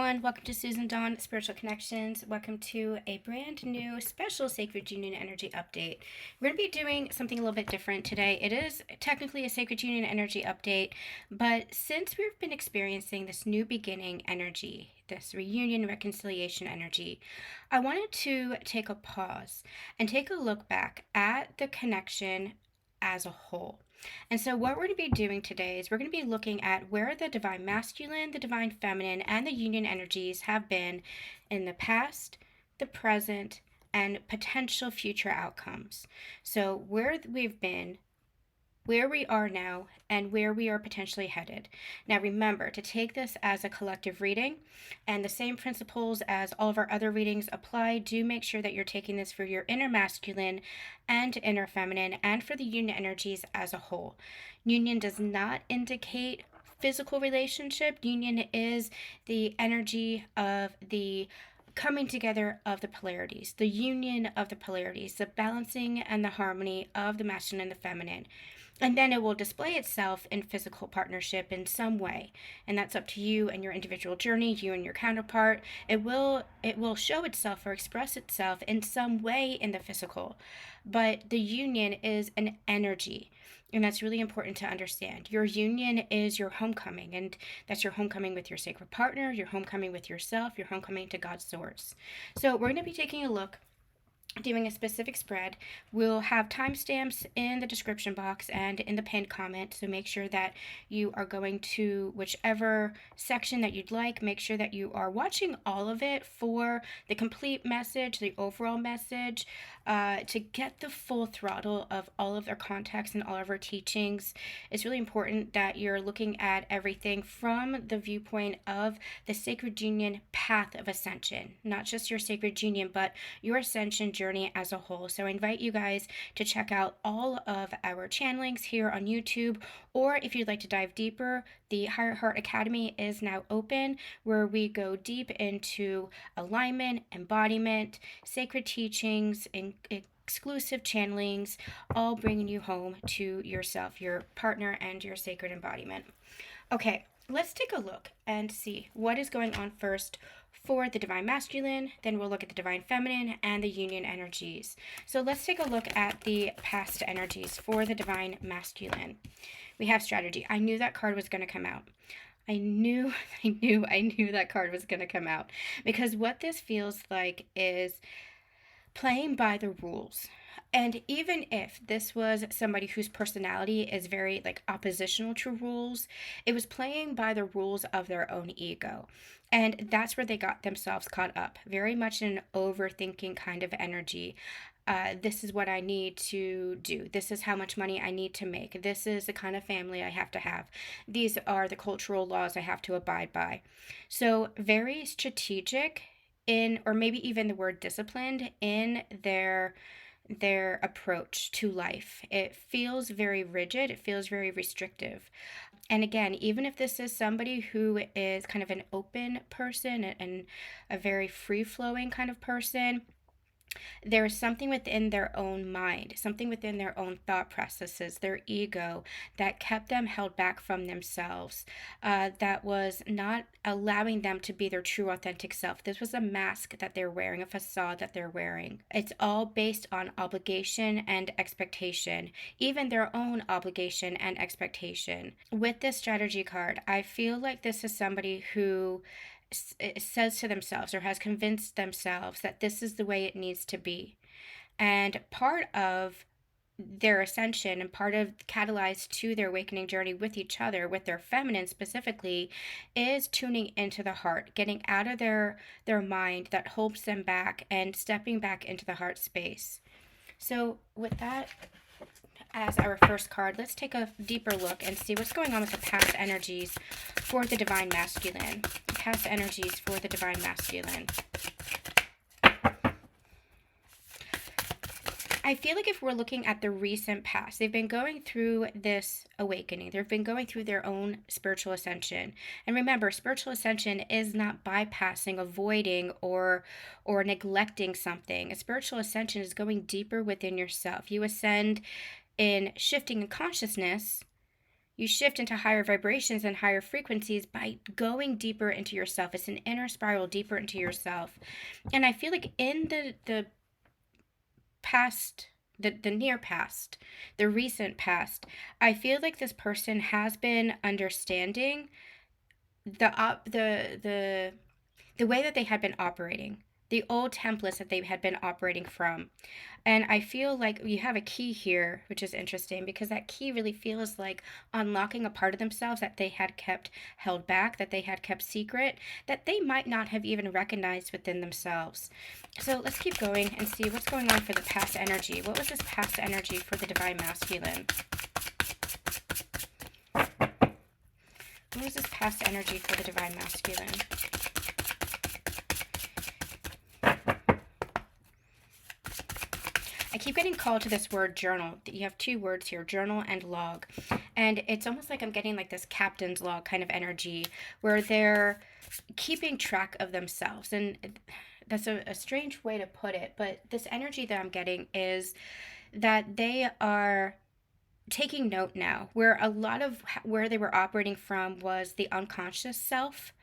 everyone, welcome to Susan Dawn Spiritual Connections. Welcome to a brand new special Sacred Union Energy update. We're going to be doing something a little bit different today. It is technically a Sacred Union Energy update, but since we've been experiencing this new beginning energy, this reunion reconciliation energy, I wanted to take a pause and take a look back at the connection as a whole. And so what we're going to be doing today is we're going to be looking at where the divine masculine, the divine feminine, and the union energies have been in the past, the present, and potential future outcomes. So where we've been, where we are now, and where we are potentially headed. Now remember to take this as a collective reading, and the same principles as all of our other readings apply. Do make sure that you're taking this for your inner masculine and inner feminine, and for the union energies as a whole. Union does not indicate physical relationship. Union is the energy of the coming together of the polarities, the union of the polarities, the balancing and the harmony of the masculine and the feminine. And then it will display itself in physical partnership in some way. And that's up to you and your individual journey, you and your counterpart. It will show itself or express itself in some way in the physical. But the union is an energy. And that's really important to understand. Your union is your homecoming, and that's your homecoming with your sacred partner, your homecoming with yourself, your homecoming to God's source. So we're going to be taking a look, doing a specific spread. We'll have timestamps in the description box and in the pinned comment, so make sure that you are going to whichever section that you'd like. Make sure that you are watching all of it for the complete message, the overall message, to get the full throttle of all of our context and all of our teachings. It's really important that you're looking at everything from the viewpoint of the sacred union path of ascension, not just your sacred union, but your ascension journey as a whole. So I invite you guys to check out all of our channelings here on YouTube, or if you'd like to dive deeper, the Higher Heart Academy is now open, where we go deep into alignment, embodiment, sacred teachings, and exclusive channelings, all bringing you home to yourself, your partner, and your sacred embodiment. Okay, let's take a look and see what is going on first for the divine masculine. Then we'll look at the divine feminine and the union energies. So let's take a look at the past energies for the divine masculine. We have strategy. I knew that card was going to come out. I knew that card was going to come out, because what this feels like is playing by the rules. And even if this was somebody whose personality is very oppositional to rules, it was playing by the rules of their own ego. And that's where they got themselves caught up, very much in an overthinking kind of energy. This is what I need to do. This is how much money I need to make. This is the kind of family I have to have. These are the cultural laws I have to abide by. So very strategic in, or maybe even the word disciplined in their approach to life. It feels very rigid. It feels very restrictive. And again, even if this is somebody who is kind of an open person and a very free-flowing kind of person, there is something within their own mind, something within their own thought processes, their ego, that kept them held back from themselves, that was not allowing them to be their true authentic self. This was a mask that they're wearing, a facade that they're wearing. It's all based on obligation and expectation, even their own obligation and expectation. With this strategy card, I feel like this is somebody who says to themselves or has convinced themselves that this is the way it needs to be. And part of their ascension and part of catalyzed to their awakening journey with each other, with their feminine specifically, is tuning into the heart, getting out of their mind that holds them back and stepping back into the heart space. So with that as our first card, let's take a deeper look and see what's going on with the past energies for the divine masculine. Past energies for the divine masculine. I feel like if we're looking at the recent past, they've been going through this awakening. They've been going through their own spiritual ascension. And remember, spiritual ascension is not bypassing, avoiding, or neglecting something. A spiritual ascension is going deeper within yourself. You ascend in shifting in consciousness You shift into higher vibrations and higher frequencies by going deeper into yourself. It's an inner spiral deeper into yourself. And I feel like in the past, the near past, the recent past, I feel like this person has been understanding the way that they had been operating, the old templates that they had been operating from. And I feel like you have a key here, which is interesting because that key really feels like unlocking a part of themselves that they had kept held back, that they had kept secret, that they might not have even recognized within themselves. So let's keep going and see what's going on for the past energy. What was this past energy for the divine masculine? What was this past energy for the divine masculine? I keep getting called to this word journal. You have two words here, journal and log. And it's almost like I'm getting like this captain's log kind of energy where they're keeping track of themselves. And that's a strange way to put it, but this energy that I'm getting is that they are taking note now, where a lot of where they were operating from was the unconscious self.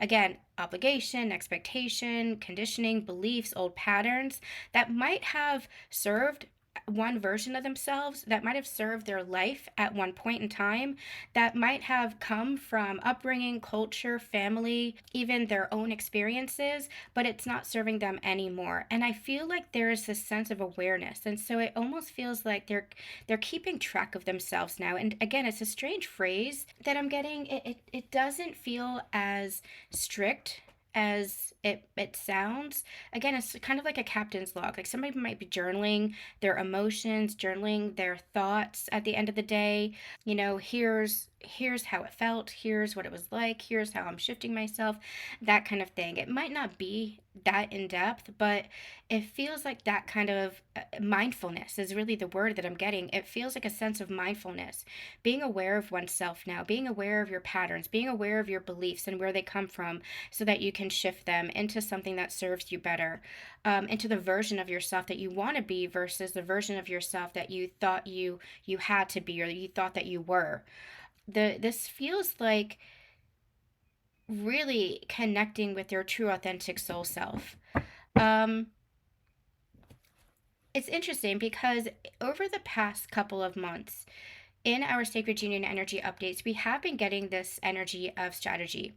Again, obligation, expectation, conditioning, beliefs, old patterns that might have served one version of themselves, that might have served their life at one point in time, that might have come from upbringing, culture, family, even their own experiences, but it's not serving them anymore. And I feel like there is this sense of awareness. And so it almost feels like they're keeping track of themselves now. And again, it's a strange phrase that I'm getting. It doesn't feel as strict as it sounds. Again, it's kind of like a captain's log. Like somebody might be journaling their emotions, journaling their thoughts at the end of the day. You know, here's how it felt, here's what it was like, here's how I'm shifting myself, that kind of thing. It might not be that in depth, but it feels like that kind of mindfulness is really the word that I'm getting. It feels like a sense of mindfulness, being aware of oneself now, being aware of your patterns, being aware of your beliefs and where they come from so that you can shift them into something that serves you better, into the version of yourself that you want to be versus the version of yourself that you thought you had to be or you thought that you were. This feels like really connecting with your true authentic soul self. Um, it's interesting because over the past couple of months, in our Sacred Union energy updates, we have been getting this energy of strategy,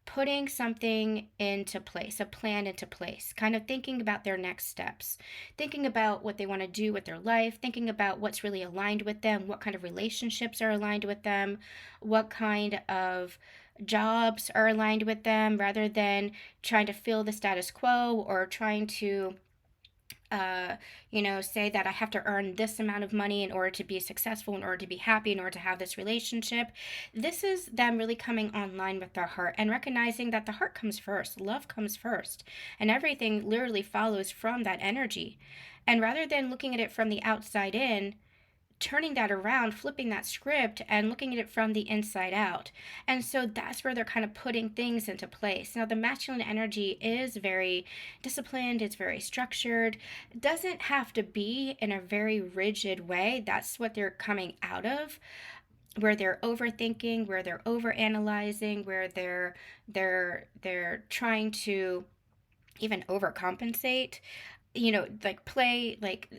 putting something into place, a plan into place, kind of thinking about their next steps, thinking about what they want to do with their life, thinking about what's really aligned with them, what kind of relationships are aligned with them, what kind of jobs are aligned with them, rather than trying to fill the status quo or trying to uh, say that I have to earn this amount of money in order to be successful, in order to be happy, in order to have this relationship. This is them really coming online with their heart and recognizing that the heart comes first, love comes first, and everything literally follows from that energy. And rather than looking at it from the outside in, turning that around, flipping that script, and looking at it from the inside out. And so that's where they're kind of putting things into place. Now, the masculine energy is very disciplined, it's very structured. It doesn't have to be in a very rigid way. That's what they're coming out of. Where they're overthinking, where they're overanalyzing, where they're trying to even overcompensate, like play like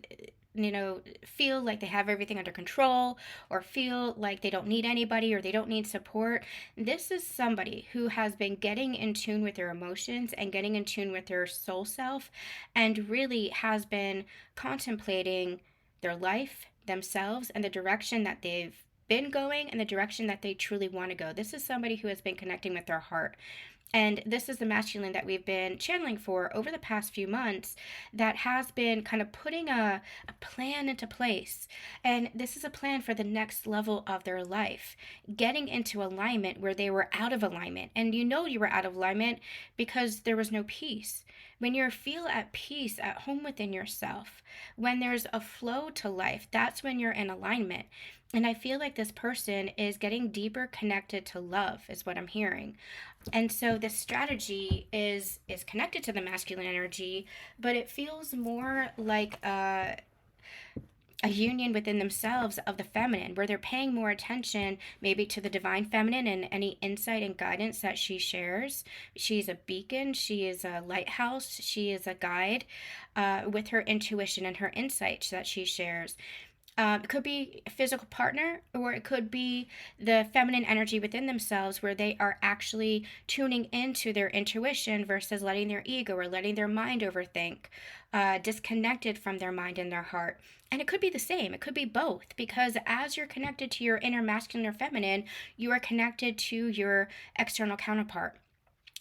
feel like they have everything under control or feel like they don't need anybody or they don't need support. This is somebody who has been getting in tune with their emotions and getting in tune with their soul self and really has been contemplating their life, themselves, and the direction that they've been going and the direction that they truly want to go. This is somebody who has been connecting with their heart. And this is the masculine that we've been channeling for over the past few months that has been kind of putting a plan into place. And this is a plan for the next level of their life, getting into alignment where they were out of alignment. And you were out of alignment because there was no peace. When you feel at peace, at home within yourself, when there's a flow to life, that's when you're in alignment. And I feel like this person is getting deeper connected to love, is what I'm hearing. And so this strategy is connected to the masculine energy, but it feels more like a union within themselves of the feminine, where they're paying more attention maybe to the divine feminine and any insight and guidance that she shares. She's a beacon, she is a lighthouse, she is a guide with her intuition and her insights that she shares. It could be a physical partner, or it could be the feminine energy within themselves where they are actually tuning into their intuition versus letting their ego or letting their mind overthink, disconnected from their mind and their heart. And it could be the same, it could be both, because as you're connected to your inner masculine or feminine, you are connected to your external counterpart.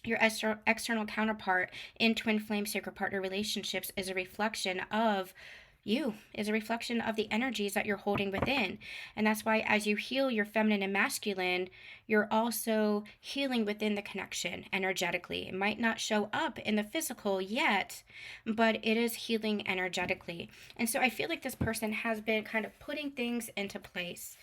Your external counterpart in twin flame sacred partner relationships is a reflection of you, is a reflection of the energies that you're holding within. And that's why as you heal your feminine and masculine, you're also healing within the connection energetically. It might not show up in the physical yet, but it is healing energetically. And so I feel like this person has been kind of putting things into place,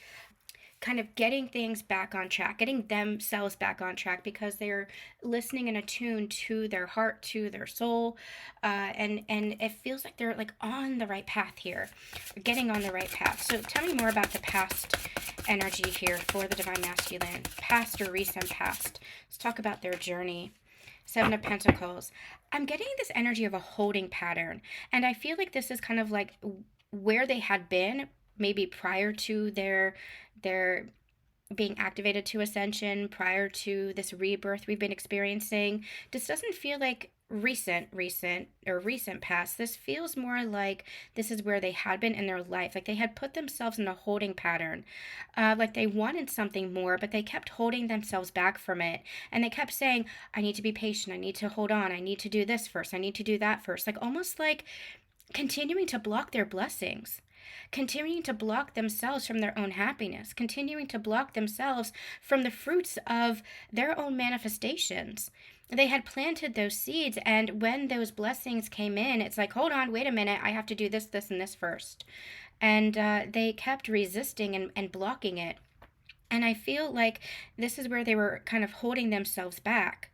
kind of getting things back on track, getting themselves back on track, because they're listening and attuned to their heart, to their soul, and it feels like they're like on the right path here, getting on the right path. So tell me more about the past energy here for the divine masculine, past or recent past. Let's talk about their journey. Seven of Pentacles. I'm getting this energy of a holding pattern, and I feel like this is kind of like where they had been maybe prior to their being activated to ascension, prior to this rebirth we've been experiencing. This doesn't feel like recent past. This feels more like this is where they had been in their life, like they had put themselves in a holding pattern, like they wanted something more, but they kept holding themselves back from it, and they kept saying, I need to be patient, I need to hold on, I need to do this first, I need to do that first, like almost like continuing to block their blessings, continuing to block themselves from their own happiness, continuing to block themselves from the fruits of their own manifestations. They had planted those seeds, and when those blessings came in, it's like, hold on, wait a minute, I have to do this, this, and this first. And they kept resisting and blocking it. And I feel like this is where they were kind of holding themselves back,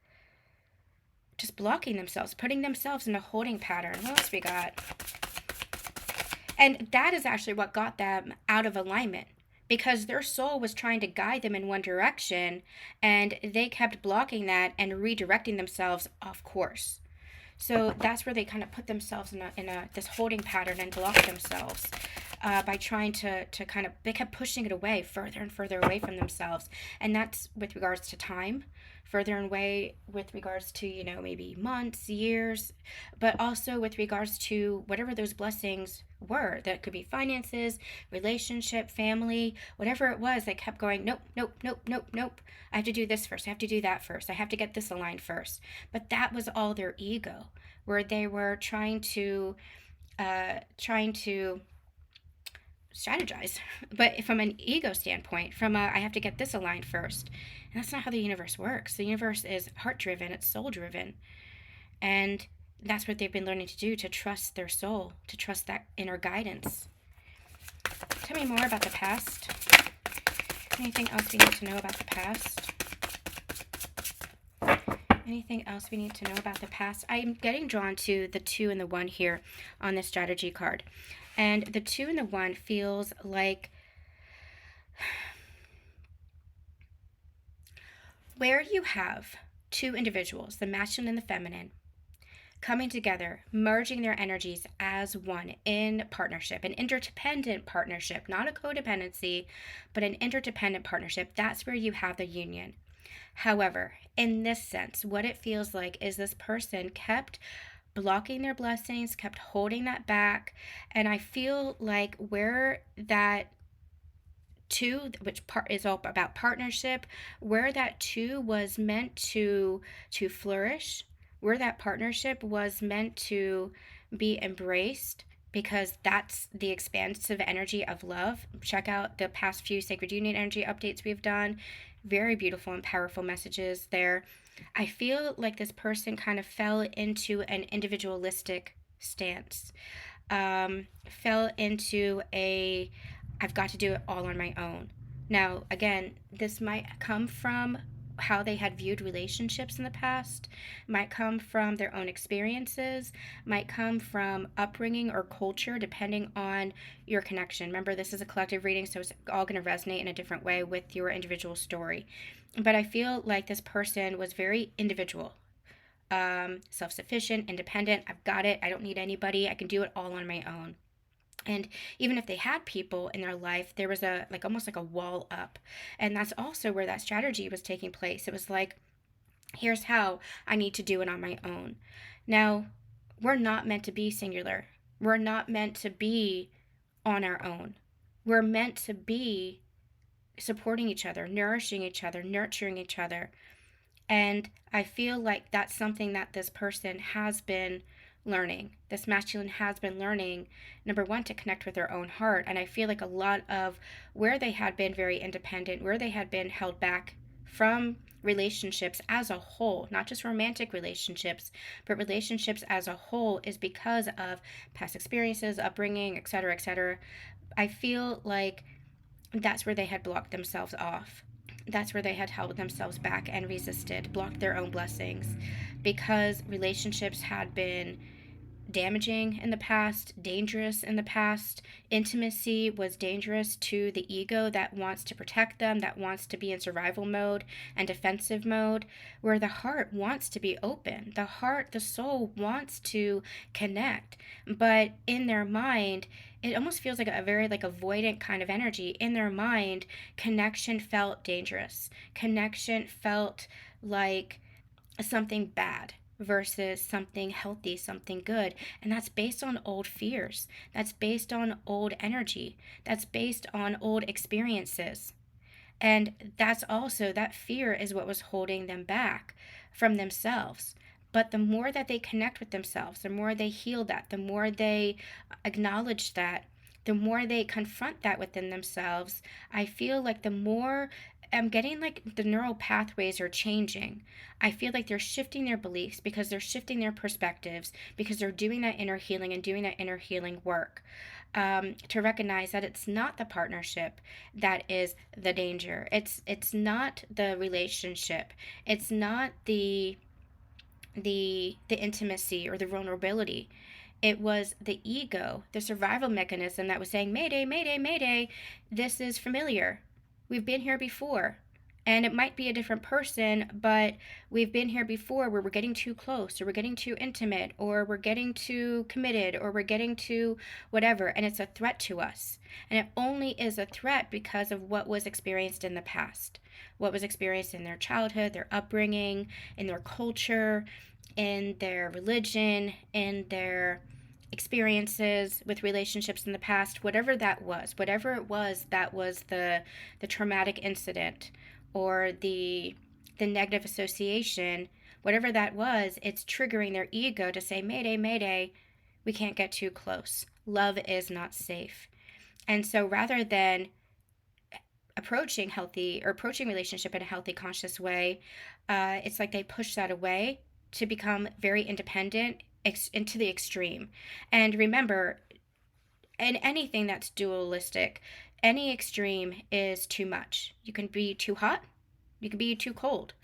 just blocking themselves, putting themselves in a holding pattern. What else we got? And that is actually what got them out of alignment, because their soul was trying to guide them in one direction, and they kept blocking that and redirecting themselves off course. So that's where they kind of put themselves in a this holding pattern and blocked themselves by trying to kind of, they kept pushing it away, further and further away from themselves. And that's with regards to time, further and away with regards to, you know, maybe months, years, but also with regards to whatever those blessings were. That could be finances, relationship, family, whatever it was. They kept going, nope, nope, nope, nope, nope. I have to do this first. I have to do that first. I have to get this aligned first. But that was all their ego, where they were trying to strategize, but from an ego standpoint, from a, I have to get this aligned first. And that's not how the universe works. The universe is heart driven, it's soul driven. And that's what they've been learning to do, to trust their soul, to trust that inner guidance. Tell me more about the past. Anything else we need to know about the past? Anything else we need to know about the past? I'm getting drawn to the 2 and the 1 here on this strategy card. And the 2 and the 1 feels like where you have two individuals, the masculine and the feminine, coming together, merging their energies as one in partnership, an interdependent partnership, not a codependency, but an interdependent partnership. That's where you have the union. However, in this sense, what it feels like is this person kept blocking their blessings, kept holding that back. And I feel like where that 2, which part is all about partnership, where that 2 was meant to flourish, where that partnership was meant to be embraced, because that's the expansive energy of love. Check out the past few Sacred Union energy updates we've done. Very beautiful and powerful messages there. I feel like this person kind of fell into an individualistic stance, fell into a, I've got to do it all on my own. Now, again, this might come from how they had viewed relationships in the past, might come from their own experiences, might come from upbringing or culture, depending on your connection. Remember, this is a collective reading, so it's all going to resonate in a different way with your individual story. But I feel like this person was very individual, self-sufficient, independent. I've got it. I don't need anybody. I can do it all on my own. And even if they had people in their life, there was a like almost like a wall up. And that's also where that strategy was taking place. It was like, here's how I need to do it on my own. Now, we're not meant to be singular. We're not meant to be on our own. We're meant to be supporting each other, nourishing each other, nurturing each other. And I feel like that's something that this person has been learning. This masculine has been learning, number one, to connect with their own heart. And I feel like a lot of where they had been very independent, where they had been held back from relationships as a whole, not just romantic relationships, but relationships as a whole, is because of past experiences, upbringing, etc., etc. I feel like that's where they had blocked themselves off. That's where they had held themselves back and resisted, blocked their own blessings, because relationships had been damaging in the past, dangerous in the past. Intimacy was dangerous to the ego that wants to protect them, that wants to be in survival mode and defensive mode, where the heart wants to be open. The heart, the soul wants to connect, but in their mind, it almost feels like a very like avoidant kind of energy. In their mind, connection felt dangerous. Connection felt like something bad versus something healthy, something good. And that's based on old fears. That's based on old energy. That's based on old experiences. And that's also, that fear is what was holding them back from themselves. But the more that they connect with themselves, the more they heal that, the more they acknowledge that, the more they confront that within themselves, I feel like the more I'm getting like the neural pathways are changing. I feel like they're shifting their beliefs because they're shifting their perspectives, because they're doing that inner healing and doing that inner healing work. To recognize that it's not the partnership that is the danger. It's not the relationship. It's not the intimacy or the vulnerability. It was the ego, the survival mechanism that was saying, Mayday, Mayday, Mayday, this is familiar. We've been here before. And it might be a different person, but we've been here before where we're getting too close, or we're getting too intimate, or we're getting too committed, or we're getting too whatever. And it's a threat to us. And it only is a threat because of what was experienced in the past, what was experienced in their childhood, their upbringing, in their culture, in their religion, in their experiences with relationships in the past, whatever that was, whatever it was that was the traumatic incident or the negative association, whatever that was, it's triggering their ego to say, Mayday, Mayday, we can't get too close. Love is not safe. And so rather than approaching healthy or approaching relationship in a healthy, conscious way, it's like they push that away to become very independent into the extreme. And remember, in anything that's dualistic, any extreme is too much. You can be too hot, you can be too cold.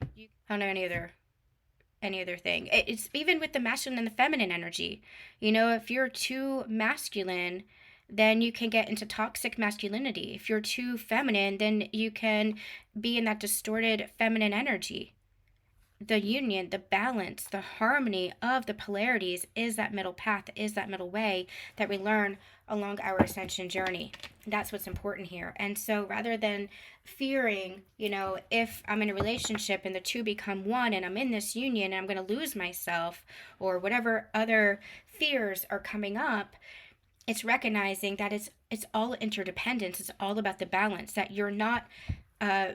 I don't know any other thing. It's even with the masculine and the feminine energy. You know, if you're too masculine, then you can get into toxic masculinity. If you're too feminine, then you can be in that distorted feminine energy. The union, the balance, the harmony of the polarities is that middle path, is that middle way that we learn along our ascension journey. That's what's important here. And so rather than fearing, you know, if I'm in a relationship and the two become one and I'm in this union and I'm going to lose myself or whatever other fears are coming up, it's recognizing that it's all interdependence. It's all about the balance, that you're not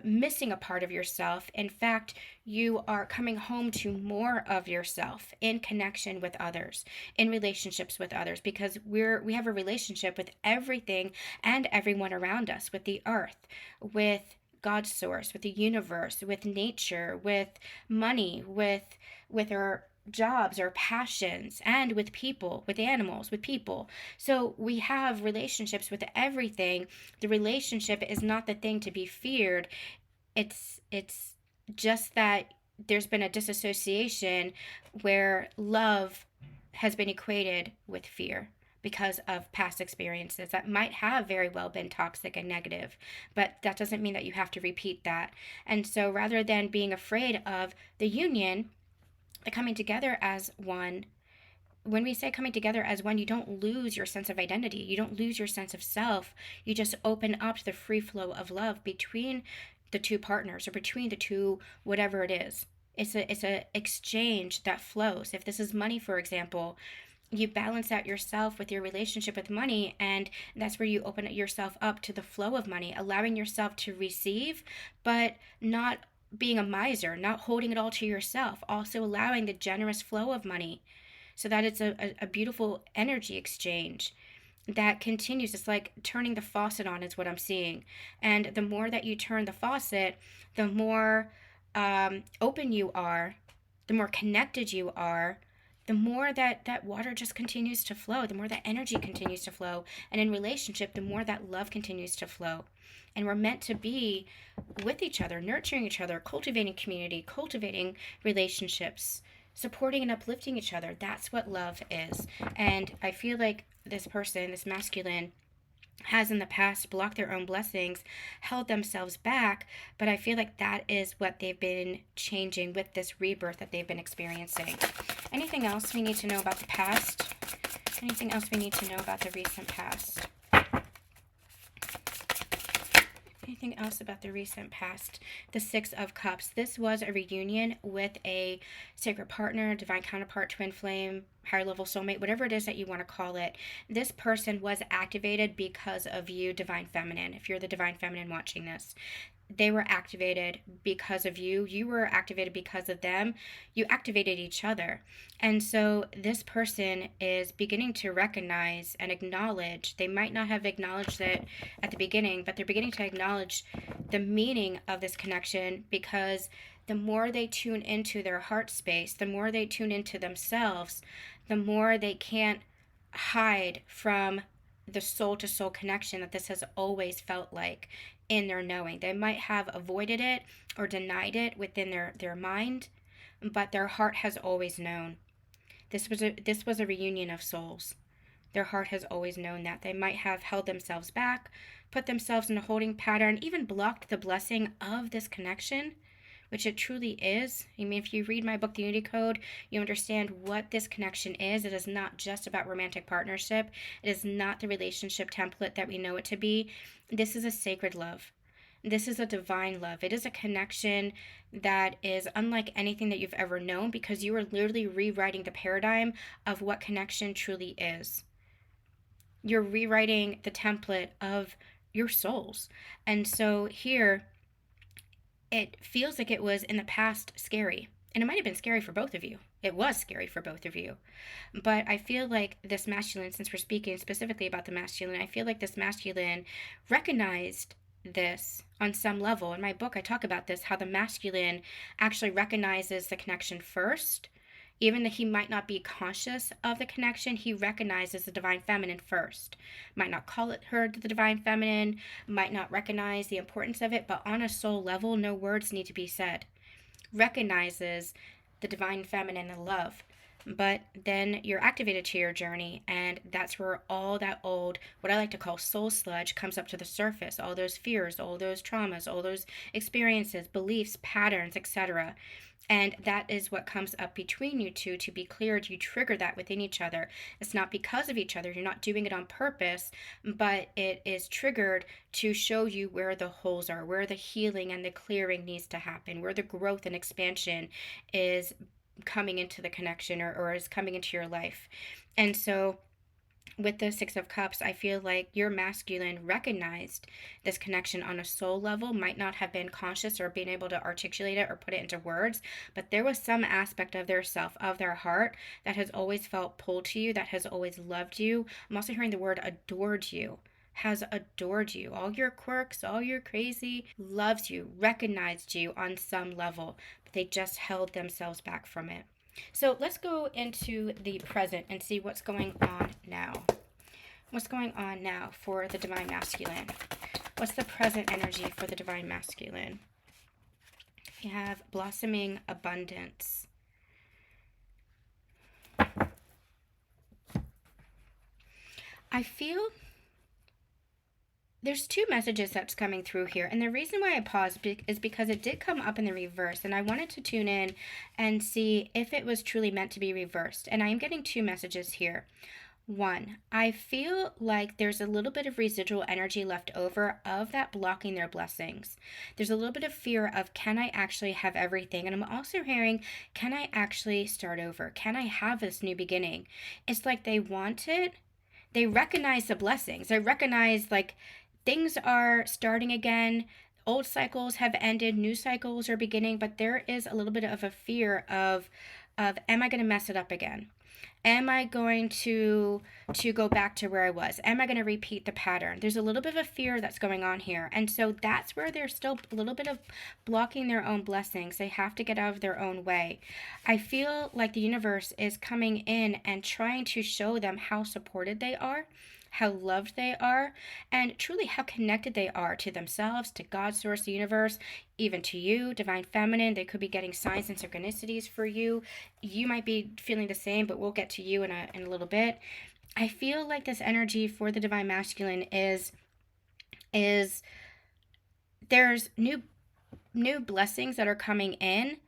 missing a part of yourself. In fact, you are coming home to more of yourself in connection with others, in relationships with others, because we have a relationship with everything and everyone around us, with the earth, with God's source, with the universe, with nature, with money, with our jobs or passions, and with people, with animals, with people. So we have relationships with everything. The relationship is not the thing to be feared. It's just that there's been a disassociation where love has been equated with fear because of past experiences that might have very well been toxic and negative, but that doesn't mean that you have to repeat that. And so rather than being afraid of the union, the coming together as one, when we say coming together as one, you don't lose your sense of identity. You don't lose your sense of self. You just open up to the free flow of love between the two partners or between the two, whatever it is. It's a exchange that flows. If this is money, for example, you balance out yourself with your relationship with money, and that's where you open yourself up to the flow of money, allowing yourself to receive, but not being a miser, not holding it all to yourself, also allowing the generous flow of money so that it's a beautiful energy exchange that continues. It's like turning the faucet on, is what I'm seeing. And the more that you turn the faucet, the more open you are, the more connected you are, the more that water just continues to flow, the more that energy continues to flow. And in relationship, the more that love continues to flow. And we're meant to be with each other, nurturing each other, cultivating community, cultivating relationships, supporting and uplifting each other. That's what love is. And I feel like this person, this masculine, has in the past blocked their own blessings, held themselves back, but I feel like that is what they've been changing with this rebirth that they've been experiencing. Anything else we need to know about the past? Anything else we need to know about the recent past? Anything else about the recent past? The Six of Cups. This was a reunion with a sacred partner, divine counterpart, twin flame, higher level soulmate, whatever it is that you want to call it. This person was activated because of you, divine feminine. If you're the divine feminine watching this, they were activated because of you. You were activated because of them. You activated each other. And so this person is beginning to recognize and acknowledge, they might not have acknowledged it at the beginning, but they're beginning to acknowledge the meaning of this connection, because the more they tune into their heart space, the more they tune into themselves, the more they can't hide from the soul to soul connection that this has always felt like in their knowing. They might have avoided it or denied it within their mind, but their heart has always known. This was a reunion of souls. Their heart has always known that. They might have held themselves back, put themselves in a holding pattern, even blocked the blessing of this connection, which it truly is. I mean, if you read my book, The Unity Code, you understand what this connection is. It is not just about romantic partnership. It is not the relationship template that we know it to be. This is a sacred love. This is a divine love. It is a connection that is unlike anything that you've ever known, because you are literally rewriting the paradigm of what connection truly is. You're rewriting the template of your souls. And so here, it feels like it was in the past scary. And it might have been scary for both of you. It was scary for both of you. But I feel like this masculine, since we're speaking specifically about the masculine, I feel like this masculine recognized this on some level. In my book, I talk about this, how the masculine actually recognizes the connection first. Even though he might not be conscious of the connection, he recognizes the divine feminine first. Might not call it her the divine feminine, might not recognize the importance of it, but on a soul level, no words need to be said. Recognizes the divine feminine and love. But then you're activated to your journey, and that's where all that old, what I like to call soul sludge, comes up to the surface. All those fears, all those traumas, all those experiences, beliefs, patterns, etc. And that is what comes up between you two to be cleared. You trigger that within each other. It's not because of each other. You're not doing it on purpose, but it is triggered to show you where the holes are, where the healing and the clearing needs to happen, where the growth and expansion is coming into the connection, or is coming into your life. And so with the Six of Cups, I feel like your masculine recognized this connection on a soul level, might not have been conscious or being able to articulate it or put it into words, but there was some aspect of their self, of their heart, that has always felt pulled to you, that has always loved you. I'm also hearing the word adored you. Has adored you. All your quirks, all your crazy, loves you, recognized you on some level, but they just held themselves back from it. So let's go into the present and see what's going on now. What's going on now for the divine masculine? What's the present energy for the divine masculine? You have blossoming abundance. I feel there's two messages that's coming through here, and the reason why I paused is because it did come up in the reverse, and I wanted to tune in and see if it was truly meant to be reversed. And I am getting two messages here. One, I feel like there's a little bit of residual energy left over of that blocking their blessings. There's a little bit of fear of, can I actually have everything? And I'm also hearing, can I actually start over? Can I have this new beginning? It's like they want it. They recognize the blessings. They recognize, like, things are starting again. Old cycles have ended, new cycles are beginning, but there is a little bit of a fear of am I going to mess it up again? Am I going to go back to where I was? Am I going to repeat the pattern? There's a little bit of a fear that's going on here. And so that's where they're still a little bit of blocking their own blessings. They have to get out of their own way. I feel like the universe is coming in and trying to show them how supported they are, how loved they are, and truly how connected they are to themselves, to God, source, the universe, even to you, divine feminine. They could be getting signs and synchronicities for you. You might be feeling the same, but we'll get to you in a little bit. I feel like this energy for the divine masculine is there's new blessings that are coming in,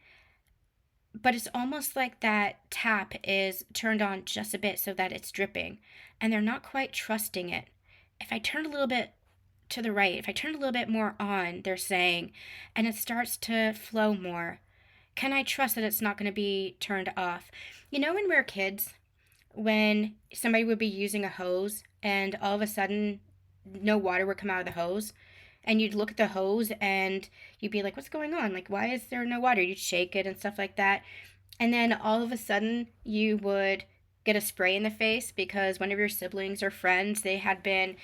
but it's almost like that tap is turned on just a bit so that it's dripping, and they're not quite trusting it. If I turn a little bit to the right, if I turn a little bit more on, they're saying, and it starts to flow more, can I trust that it's not going to be turned off? You know, when we were kids, when somebody would be using a hose and all of a sudden no water would come out of the hose, and you'd look at the hose and you'd be like, what's going on? Like, why is there no water? You'd shake it and stuff like that. And then all of a sudden you would get a spray in the face because one of your siblings or friends, they had been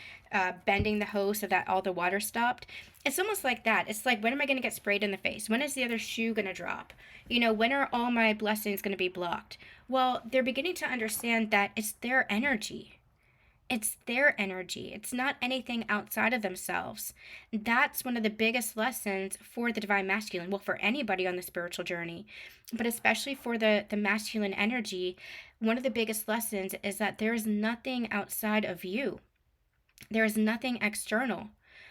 bending the hose so that all the water stopped. It's almost like that. It's like, when am I going to get sprayed in the face? When is the other shoe going to drop? You know, when are all my blessings going to be blocked? Well, they're beginning to understand that it's their energy. It's their energy. It's not anything outside of themselves. That's one of the biggest lessons for the divine masculine. Well, for anybody on the spiritual journey, but especially for the masculine energy, one of the biggest lessons is that there is nothing outside of you. There is nothing external.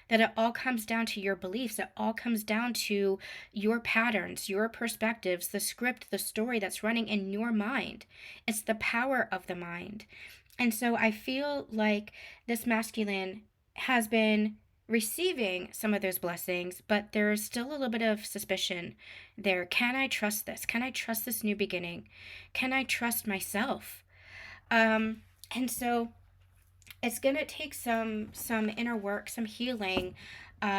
That it all comes down to your beliefs. It all comes down to your patterns, your perspectives, the script, the story that's running in your mind. It's the power of the mind. And so I feel like this masculine has been receiving some of those blessings, but there's still a little bit of suspicion there. Can I trust this? Can I trust this new beginning? Can I trust myself? And so it's going to take some inner work, some healing,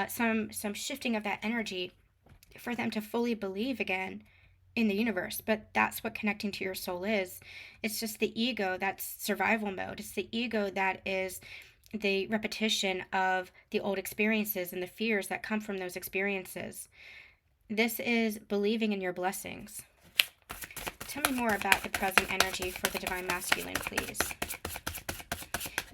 some shifting of that energy for them to fully believe again in the universe. But that's what connecting to your soul is. It's just the ego that's survival mode. It's the ego that is the repetition of the old experiences and the fears that come from those experiences. This is believing in your blessings. Tell me more about the present energy for the divine masculine, please.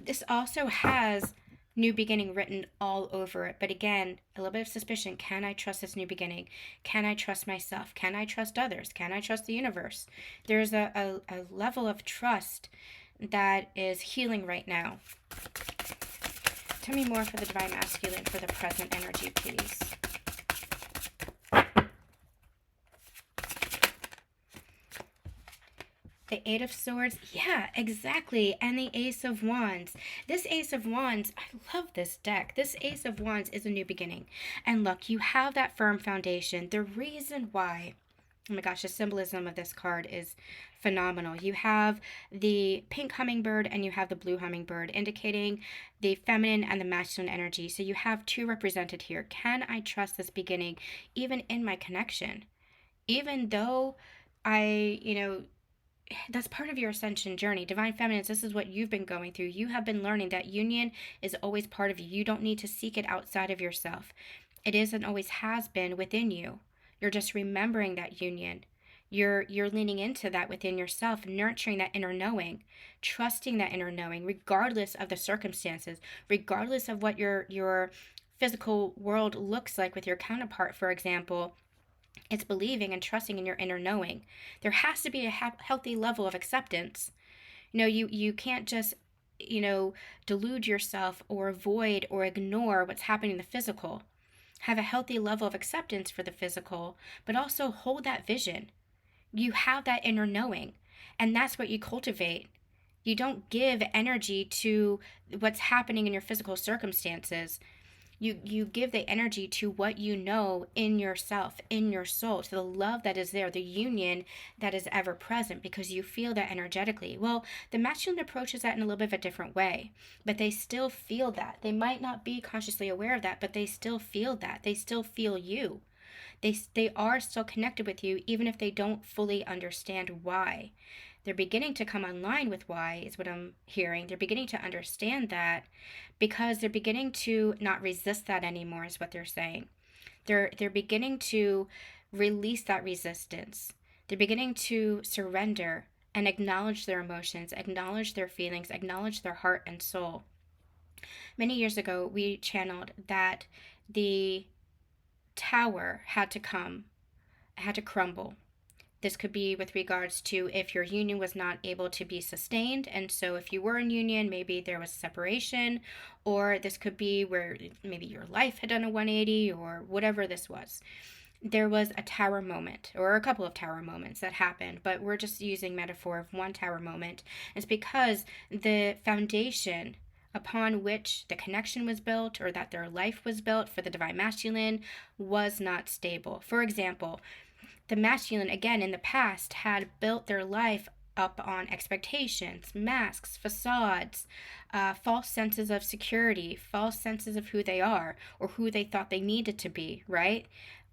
This also has new beginning written all over it. But again, a little bit of suspicion. Can I trust this new beginning? Can I trust myself? Can I trust others? Can I trust the universe? There's a level of trust that is healing right now. Tell me more for the divine masculine for the present energy, please. The Eight of Swords, yeah, exactly, and the Ace of Wands. This Ace of Wands, I love this deck. This Ace of Wands is a new beginning. And look, you have that firm foundation. The reason why, oh my gosh, the symbolism of this card is phenomenal. You have the pink hummingbird and you have the blue hummingbird, indicating the feminine and the masculine energy. So you have two represented here. Can I trust this beginning, even in my connection? Even though that's part of your ascension journey. Divine feminines, this is what you've been going through. You have been learning that union is always part of you. You don't need to seek it outside of yourself. It is and always has been within you. You're just remembering that union. You're leaning into that within yourself, nurturing that inner knowing, trusting that inner knowing, regardless of the circumstances, regardless of what your physical world looks like with your counterpart, for example. It's believing and trusting in your inner knowing. There has to be a healthy level of acceptance. You can't just, delude yourself or avoid or ignore what's happening in the physical. Have a healthy level of acceptance for the physical, but also hold that vision. You have that inner knowing, and that's what you cultivate. You don't give energy to what's happening in your physical circumstances. You give the energy to what you know in yourself, in your soul, to the love that is there, the union that is ever present, because you feel that energetically. Well, the masculine approaches that in a little bit of a different way, but they still feel that. They might not be consciously aware of that, but they still feel that. They still feel you. They are still connected with you, even if they don't fully understand why. They're beginning to come online with why, is what I'm hearing. They're beginning to understand that, because they're beginning to not resist that anymore, is what they're saying. They're beginning to release that resistance. They're beginning to surrender and acknowledge their emotions, acknowledge their feelings, acknowledge their heart and soul. Many years ago, we channeled that the tower had to crumble. This could be with regards to if your union was not able to be sustained. And so if you were in union, maybe there was separation, or this could be where maybe your life had done a 180 or whatever this was. There was a tower moment, or a couple of tower moments that happened, but we're just using metaphor of one tower moment. It's because the foundation upon which the connection was built, or that their life was built for the divine masculine, was not stable. For example, the masculine, again, in the past, had built their life up on expectations, masks, facades, false senses of security, false senses of who they are or who they thought they needed to be, right?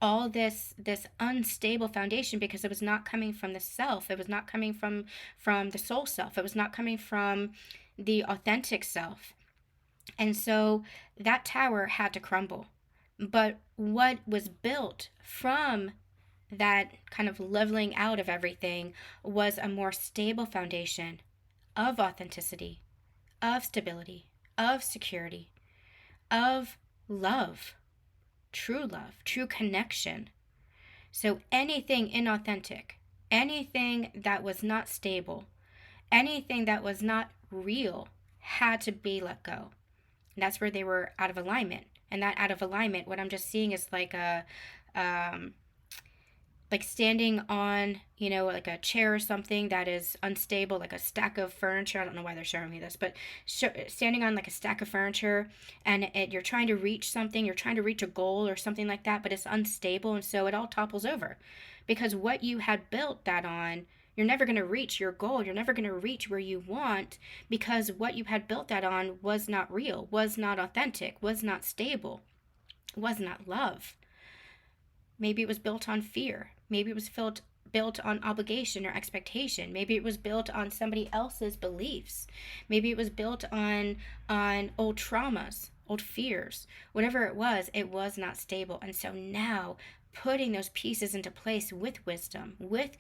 All this unstable foundation, because it was not coming from the self. It was not coming from the soul self. It was not coming from the authentic self. And so that tower had to crumble. But what was built from that kind of leveling out of everything was a more stable foundation of authenticity, of stability, of security, of love, true connection. So anything inauthentic, anything that was not stable, anything that was not real had to be let go. And that's where they were out of alignment. And that out of alignment, what I'm just seeing is like like standing on, like a chair or something that is unstable, like a stack of furniture. I don't know why they're showing me this, but standing on like a stack of furniture, and you're trying to reach something, you're trying to reach a goal or something like that, but it's unstable, and so it all topples over. Because what you had built that on, you're never going to reach your goal. You're never going to reach where you want, because what you had built that on was not real, was not authentic, was not stable, was not love. Maybe it was built on fear. Maybe it was built on obligation or expectation. Maybe it was built on somebody else's beliefs. Maybe it was built on old traumas, old fears. Whatever it was not stable. And so now, putting those pieces into place with wisdom, with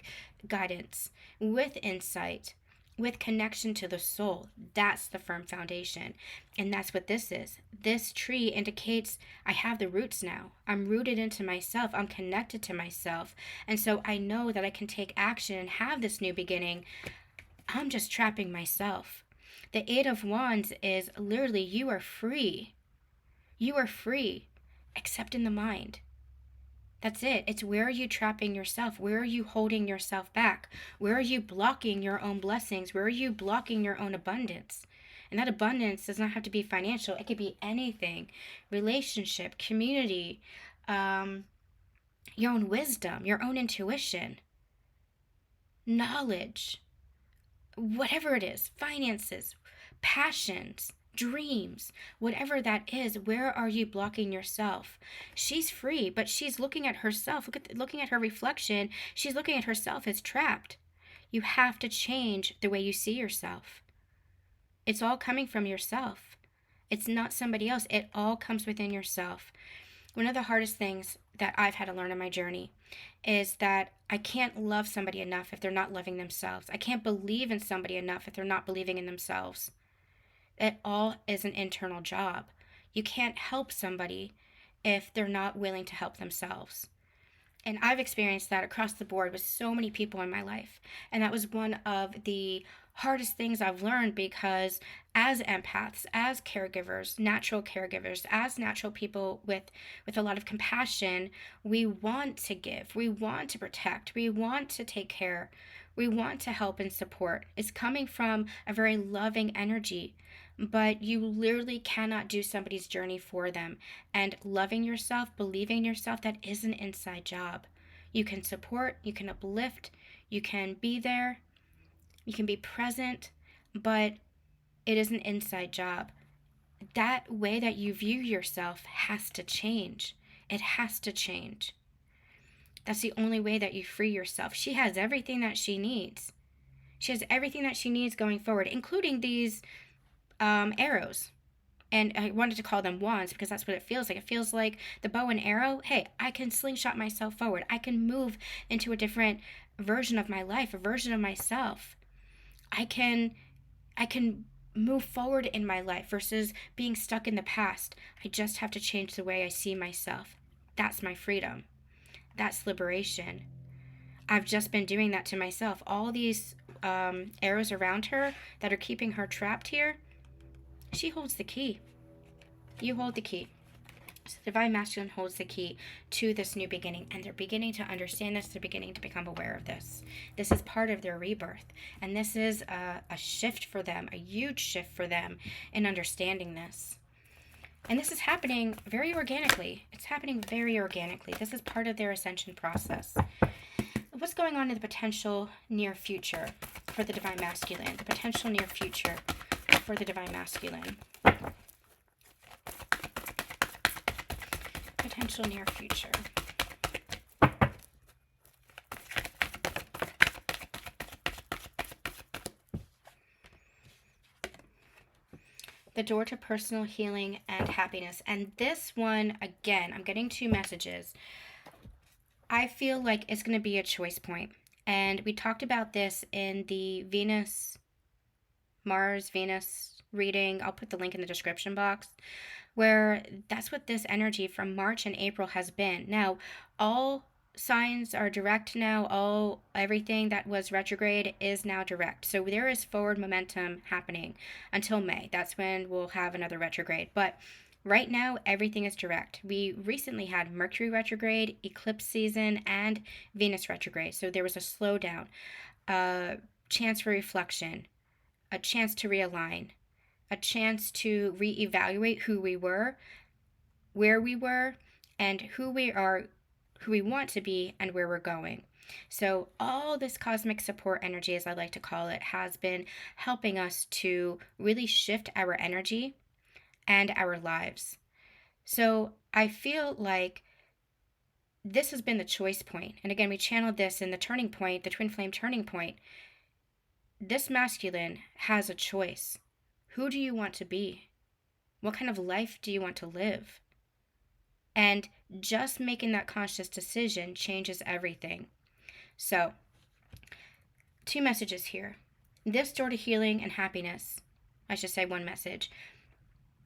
guidance, with insight, with connection to the soul, that's the firm foundation. And that's what this is. This tree indicates I have the roots now. I'm rooted into myself. I'm connected to myself. And so I know that I can take action and have this new beginning. I'm just trapping myself. The Eight of Wands is literally, you are free. You are free, except in the mind. That's it. It's, where are you trapping yourself? Where are you holding yourself back? Where are you blocking your own blessings? Where are you blocking your own abundance? And that abundance does not have to be financial. It could be anything. Relationship, community, your own wisdom, your own intuition, knowledge, whatever it is, finances, passions, dreams, whatever that is. Where are you blocking yourself? She's free, but she's looking at herself, looking at her reflection. She's looking at herself as trapped. You have to change the way you see yourself. It's all coming from yourself. It's not somebody else. It all comes within yourself. One of the hardest things that I've had to learn on my journey is that I can't love somebody enough if they're not loving themselves. I can't believe in somebody enough if they're not believing in themselves. It all is an internal job. You can't help somebody if they're not willing to help themselves. And I've experienced that across the board with so many people in my life. And that was one of the hardest things I've learned, because as empaths, as caregivers, natural caregivers, as natural people with a lot of compassion, we want to give, we want to protect, we want to take care, we want to help and support. It's coming from a very loving energy, but you literally cannot do somebody's journey for them. And loving yourself, believing in yourself, that is an inside job. You can support, you can uplift, you can be there, you can be present, but it is an inside job. That way that you view yourself has to change. It has to change. That's the only way that you free yourself. She has everything that she needs. She has everything that she needs going forward, including these arrows. And I wanted to call them wands because that's what it feels like. It feels like the bow and arrow. Hey, I can slingshot myself forward. I can move into a different version of my life, a version of myself. I can move forward in my life versus being stuck in the past. I just have to change the way I see myself. That's my freedom. That's liberation. I've just been doing that to myself. All these arrows around her that are keeping her trapped here, she holds the key. You hold the key. So the Divine Masculine holds the key to this new beginning, and they're beginning to understand this. They're beginning to become aware of this. This is part of their rebirth, and this is a shift for them, a huge shift for them in understanding this. And this is happening very organically. It's happening very organically. This is part of their ascension process. What's going on in the potential near future for the Divine Masculine? The potential near future for the Divine Masculine. Potential near future. The door to personal healing and happiness. And this one, again, I'm getting two messages. I feel like it's going to be a choice point. And we talked about this in the Mars-Venus reading. I'll put the link in the description box, where that's what this energy from March and April has been. Now, all signs are direct now. Everything that was retrograde is now direct. So there is forward momentum happening until May. That's when we'll have another retrograde. But right now, everything is direct. We recently had Mercury retrograde, eclipse season, and Venus retrograde. So there was a slowdown, a chance for reflection, a chance to realign, a chance to reevaluate who we were, where we were, and who we are, who we want to be, and where we're going. So all this cosmic support energy, as I like to call it, has been helping us to really shift our energy and our lives. So I feel like this has been the choice point. And again, we channeled this in the turning point, the twin flame turning point. This masculine has a choice. Who do you want to be? What kind of life do you want to live? And just making that conscious decision changes everything. So, two messages here. This door to healing and happiness. I should say one message,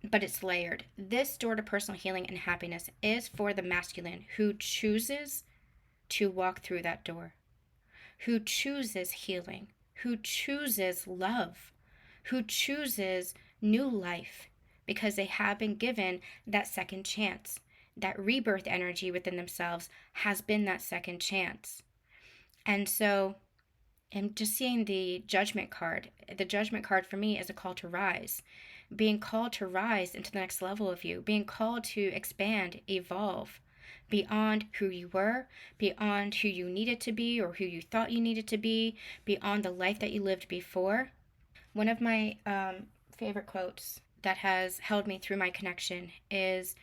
but it's layered. This door to personal healing and happiness is for the masculine who chooses to walk through that door, who chooses healing, who chooses love, who chooses new life, because they have been given that second chance. That rebirth energy within themselves has been that second chance. And so I'm just seeing the judgment card. The judgment card for me is a call to rise. Being called to rise into the next level of you. Being called to expand, evolve beyond who you were, beyond who you needed to be or who you thought you needed to be, beyond the life that you lived before. One of my favorite quotes that has held me through my connection is,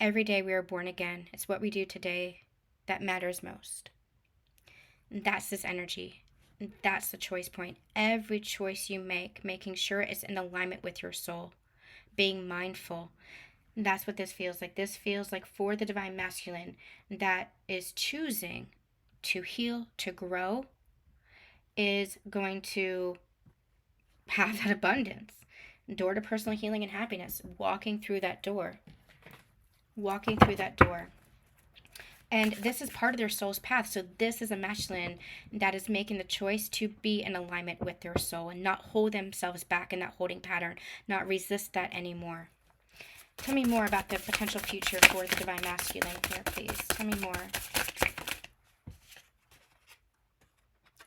"Every day we are born again. It's what we do today that matters most." That's this energy. That's the choice point. Every choice you make, making sure it's in alignment with your soul, being mindful. That's what this feels like. This feels like for the Divine Masculine that is choosing to heal, to grow, is going to have that abundance. Door to personal healing and happiness. Walking through that door. Walking through that door. And this is part of their soul's path. So this is a masculine that is making the choice to be in alignment with their soul and not hold themselves back in that holding pattern, not resist that anymore. Tell me more about the potential future for the divine masculine here, please. Tell me more.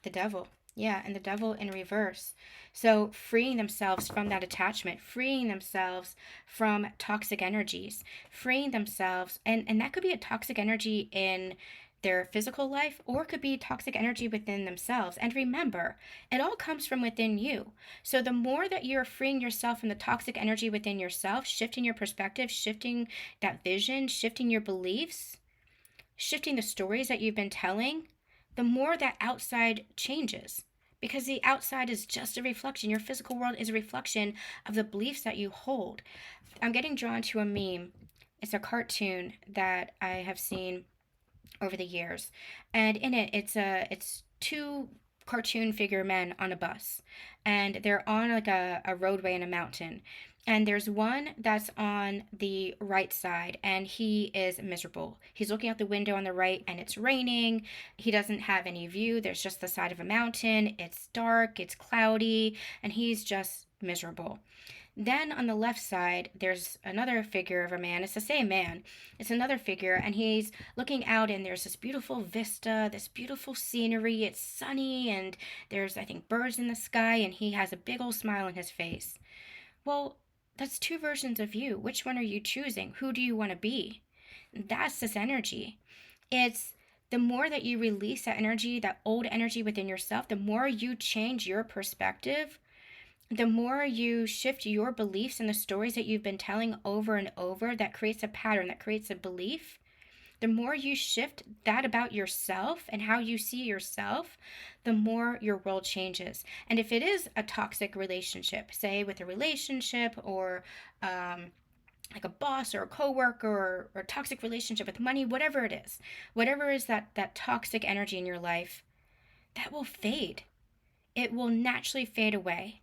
The devil. Yeah, and the devil in reverse. So freeing themselves from that attachment, freeing themselves from toxic energies, freeing themselves, and that could be a toxic energy in their physical life, or it could be toxic energy within themselves. And remember, it all comes from within you. So the more that you're freeing yourself from the toxic energy within yourself, shifting your perspective, shifting that vision, shifting your beliefs, shifting the stories that you've been telling, the more that outside changes. Because the outside is just a reflection. Your physical world is a reflection of the beliefs that you hold. I'm getting drawn to a meme. It's a cartoon that I have seen over the years, and in it, it's two cartoon figure men on a bus, and they're on like a roadway in a mountain, and there's one that's on the right side, and he is miserable. He's looking out the window on the right, and it's raining. He doesn't have any view. There's just the side of a mountain. It's dark, it's cloudy, and he's just miserable. Then on the left side, there's another figure of a man. It's the same man. It's another figure, and he's looking out, and there's this beautiful vista, this beautiful scenery. It's sunny, and there's, I think, birds in the sky, and he has a big old smile on his face. Well, that's two versions of you. Which one are you choosing? Who do you want to be? That's this energy. It's the more that you release that energy, that old energy within yourself, the more you change your perspective, the more you shift your beliefs and the stories that you've been telling over and over, that creates a pattern, that creates a belief. The more you shift that about yourself and how you see yourself, the more your world changes. And if it is a toxic relationship, say with a relationship or like a boss or a coworker, or a toxic relationship with money, whatever it is, whatever is that toxic energy in your life, that will fade. It will naturally fade away,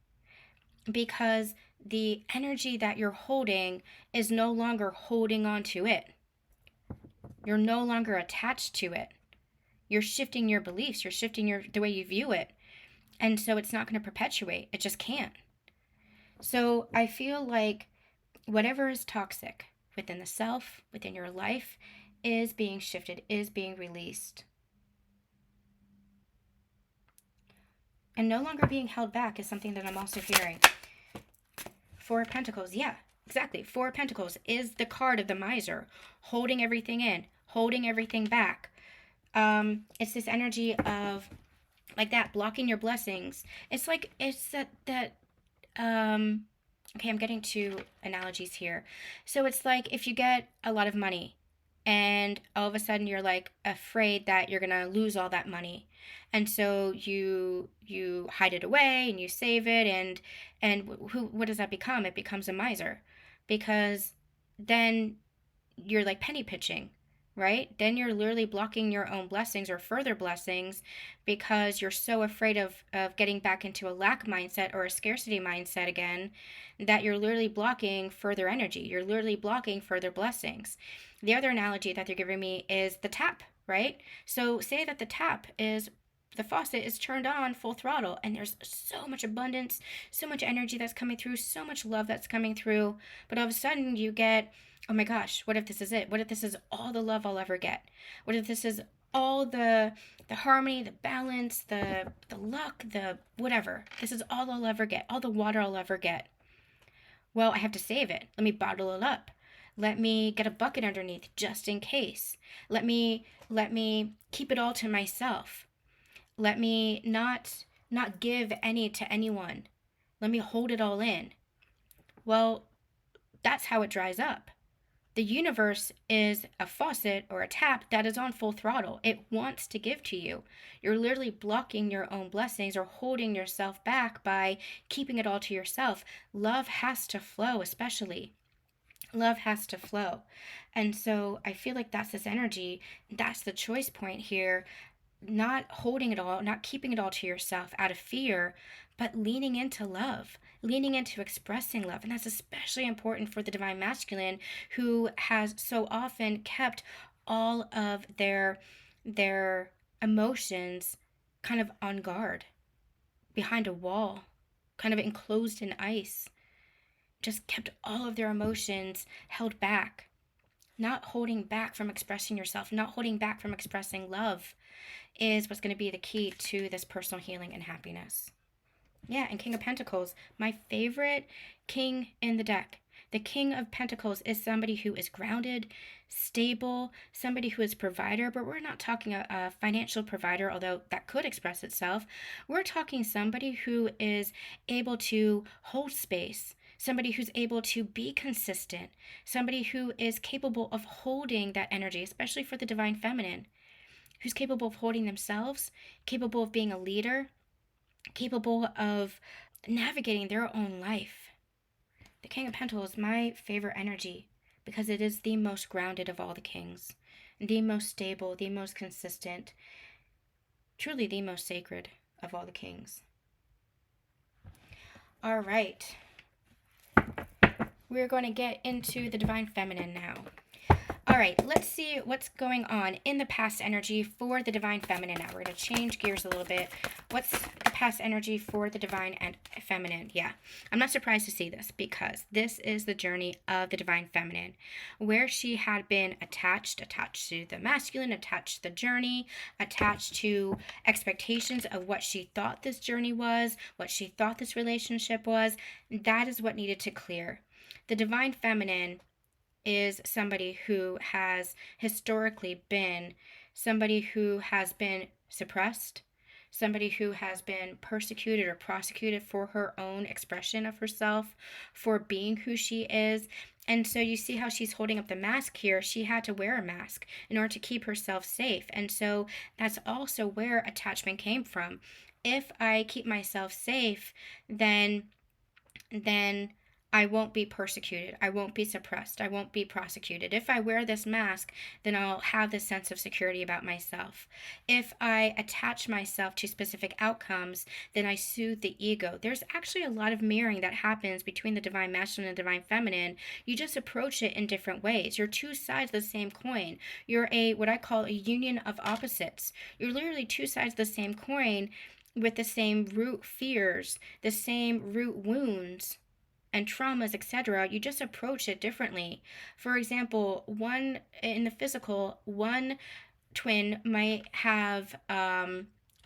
because the energy that you're holding is no longer holding on to it. You're no longer attached to it. You're shifting your beliefs. You're shifting the way you view it. And so it's not going to perpetuate. It just can't. So I feel like whatever is toxic within the self, within your life, is being shifted, is being released. And no longer being held back is something that I'm also hearing. Four of Pentacles, yeah, exactly. Four of Pentacles is the card of the miser, holding everything in, holding everything back. It's this energy of like that, blocking your blessings. It's like, it's okay, I'm getting two analogies here. So it's like if you get a lot of money and all of a sudden you're like afraid that you're gonna lose all that money, and so you hide it away and you save it, and what does that become? It becomes a miser, because then you're like penny pitching, right? Then you're literally blocking your own blessings or further blessings, because you're so afraid of getting back into a lack mindset or a scarcity mindset again, that you're literally blocking further energy. You're literally blocking further blessings. The other analogy that they're giving me is the tap, right? So say that the faucet is turned on full throttle, and there's so much abundance, so much energy that's coming through, so much love that's coming through, but all of a sudden you get, oh my gosh, what if this is it? What if this is all the love I'll ever get? What if this is all the harmony, the balance, the luck, the whatever? This is all I'll ever get, all the water I'll ever get. Well, I have to save it. Let me bottle it up. Let me get a bucket underneath just in case. Let me keep it all to myself. Let me not give any to anyone. Let me hold it all in. Well, that's how it dries up. The universe is a faucet or a tap that is on full throttle. It wants to give to you. You're literally blocking your own blessings or holding yourself back by keeping it all to yourself. Love has to flow, especially. Love has to flow. And so I feel like that's this energy. That's the choice point here. Not holding it all, not keeping it all to yourself out of fear, but leaning into love, leaning into expressing love. And that's especially important for the divine masculine, who has so often kept all of their emotions kind of on guard, behind a wall, kind of enclosed in ice. Just kept all of their emotions held back. Not holding back from expressing yourself, not holding back from expressing love is what's going to be the key to this personal healing and happiness. Yeah, and King of Pentacles, my favorite king in the deck. The King of Pentacles is somebody who is grounded, stable, somebody who is a provider, but we're not talking a financial provider, although that could express itself. We're talking somebody who is able to hold space, somebody who's able to be consistent, somebody who is capable of holding that energy, especially for the divine feminine, who's capable of holding themselves, capable of being a leader, capable of navigating their own life. The King of Pentacles is my favorite energy because it is the most grounded of all the kings, the most stable, the most consistent, truly the most sacred of all the kings. All right. We're going to get into the divine feminine now. All right, let's see what's going on in the past energy for the divine feminine now. We're going to change gears a little bit. What's the past energy for the divine and feminine? Yeah, I'm not surprised to see this because this is the journey of the divine feminine, where she had been attached to the masculine, attached to the journey, attached to expectations of what she thought this journey was, what she thought this relationship was. That is what needed to clear. The divine feminine is somebody who has historically been somebody who has been suppressed, somebody who has been persecuted or prosecuted for her own expression of herself, for being who she is. And so you see how she's holding up the mask here. She had to wear a mask in order to keep herself safe. And so that's also where attachment came from. If I keep myself safe, then I won't be persecuted. I won't be suppressed. I won't be prosecuted. If I wear this mask, then I'll have this sense of security about myself. If I attach myself to specific outcomes, then I soothe the ego. There's actually a lot of mirroring that happens between the divine masculine and the divine feminine. You just approach it in different ways. You're two sides of the same coin. You're what I call a union of opposites. You're literally two sides of the same coin with the same root fears, the same root wounds and traumas, etc. You just approach it differently. For example, one in the physical, one twin might have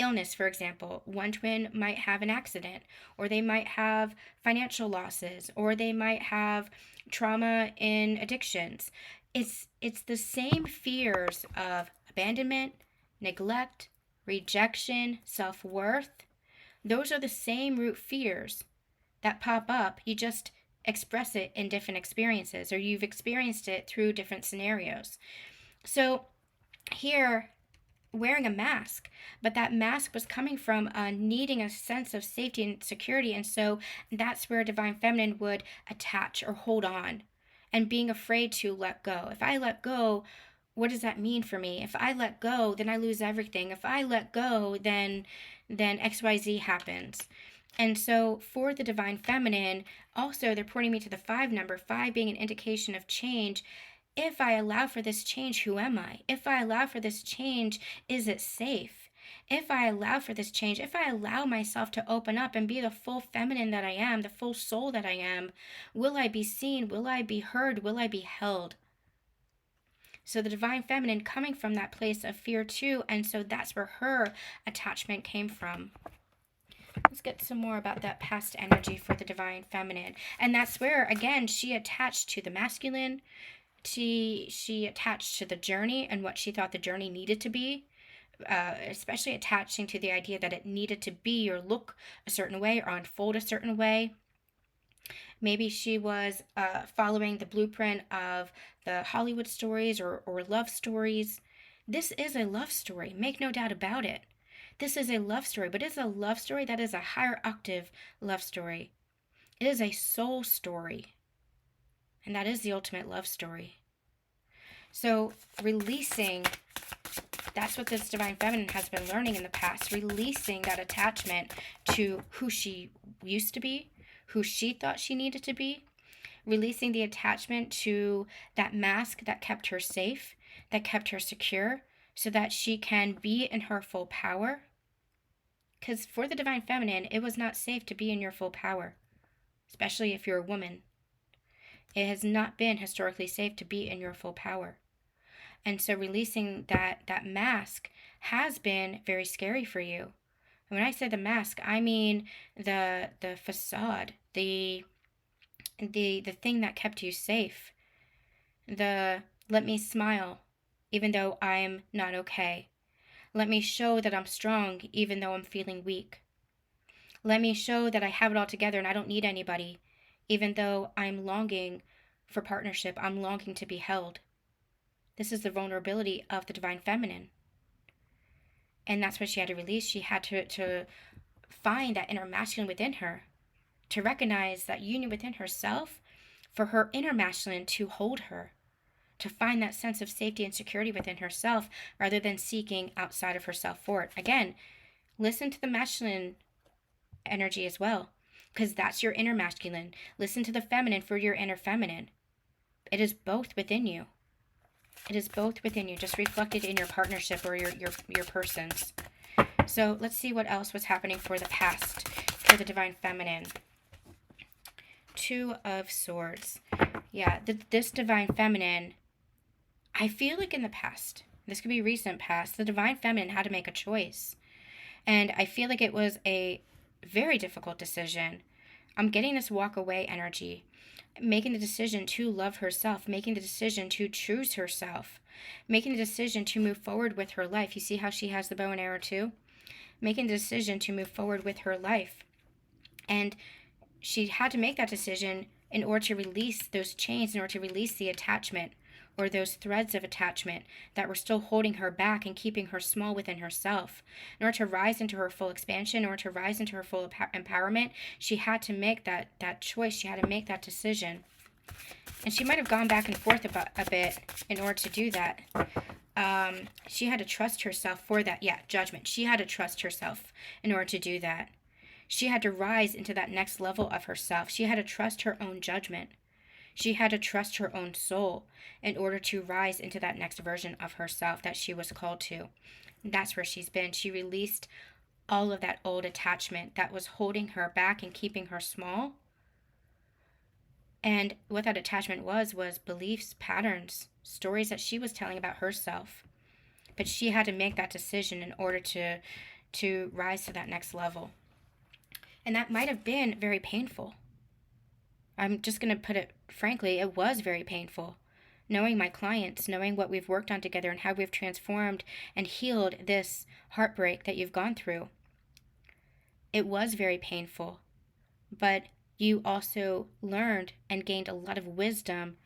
illness, for example. One twin might have an accident, or they might have financial losses, or they might have trauma in addictions. It's the same fears of abandonment, neglect, rejection, self-worth. Those are the same root fears that pop up. You just express it in different experiences, or you've experienced it through different scenarios. So here, wearing a mask, but that mask was coming from needing a sense of safety and security. And so that's where divine feminine would attach or hold on and being afraid to let go. If I let go, what does that mean for me? If I let go, then I lose everything. If I let go, then XYZ happens. And so for the divine feminine, also they're pointing me to the 5 number, 5 being an indication of change. If I allow for this change, who am I? If I allow for this change, is it safe? If I allow for this change, if I allow myself to open up and be the full feminine that I am, the full soul that I am, will I be seen? Will I be heard? Will I be held? So the divine feminine coming from that place of fear too, and so that's where her attachment came from. Let's get some more about that past energy for the divine feminine. And that's where, again, she attached to the masculine. She attached to the journey and what she thought the journey needed to be, especially attaching to the idea that it needed to be or look a certain way or unfold a certain way. Maybe she was following the blueprint of the Hollywood stories or love stories. This is a love story, make no doubt about it. This is a love story, but it's a love story that is a higher octave love story. It is a soul story, and that is the ultimate love story. So releasing, that's what this divine feminine has been learning in the past, releasing that attachment to who she used to be, who she thought she needed to be, releasing the attachment to that mask that kept her safe, that kept her secure so that she can be in her full power. Because for the divine feminine, it was not safe to be in your full power, especially if you're a woman. It has not been historically safe to be in your full power. And so releasing that mask has been very scary for you. And when I say the mask, I mean the facade, the thing that kept you safe. The let me smile even though I'm not okay. Let me show that I'm strong even though I'm feeling weak. Let me show that I have it all together and I don't need anybody, even though I'm longing for partnership. I'm longing to be held. This is the vulnerability of the divine feminine. And that's what she had to release. She had to find that inner masculine within her, to recognize that union within herself, for her inner masculine to hold her, to find that sense of safety and security within herself rather than seeking outside of herself for it. Again, listen to the masculine energy as well, because that's your inner masculine. Listen to the feminine for your inner feminine. It is both within you. It is both within you, just reflected in your partnership or your persons. So let's see what else was happening for the past, for the divine feminine. Two of Swords. Yeah, this divine feminine, I feel like in the past, this could be recent past, the divine feminine had to make a choice. And I feel like it was a very difficult decision. I'm getting this walk away energy. Making the decision to love herself, making the decision to choose herself, making the decision to move forward with her life. You see how she has the bow and arrow too? Making the decision to move forward with her life. And she had to make that decision in order to release those chains, in order to release the attachment or those threads of attachment that were still holding her back and keeping her small within herself. In order to rise into her full expansion, in order to rise into her full empowerment, she had to make that choice. She had to make that decision. And she might have gone back and forth a bit in order to do that. She had to trust herself for that. Yeah, judgment. She had to trust herself in order to do that. She had to rise into that next level of herself. She had to trust her own judgment. She had to trust her own soul in order to rise into that next version of herself that she was called to. And that's where she's been. She released all of that old attachment that was holding her back and keeping her small. And what that attachment was beliefs, patterns, stories that she was telling about herself. But she had to make that decision in order to rise to that next level. And that might have been very painful. I'm just going to put it frankly, it was very painful. Knowing my clients, knowing what we've worked on together and how we've transformed and healed this heartbreak that you've gone through. It was very painful. But you also learned and gained a lot of wisdom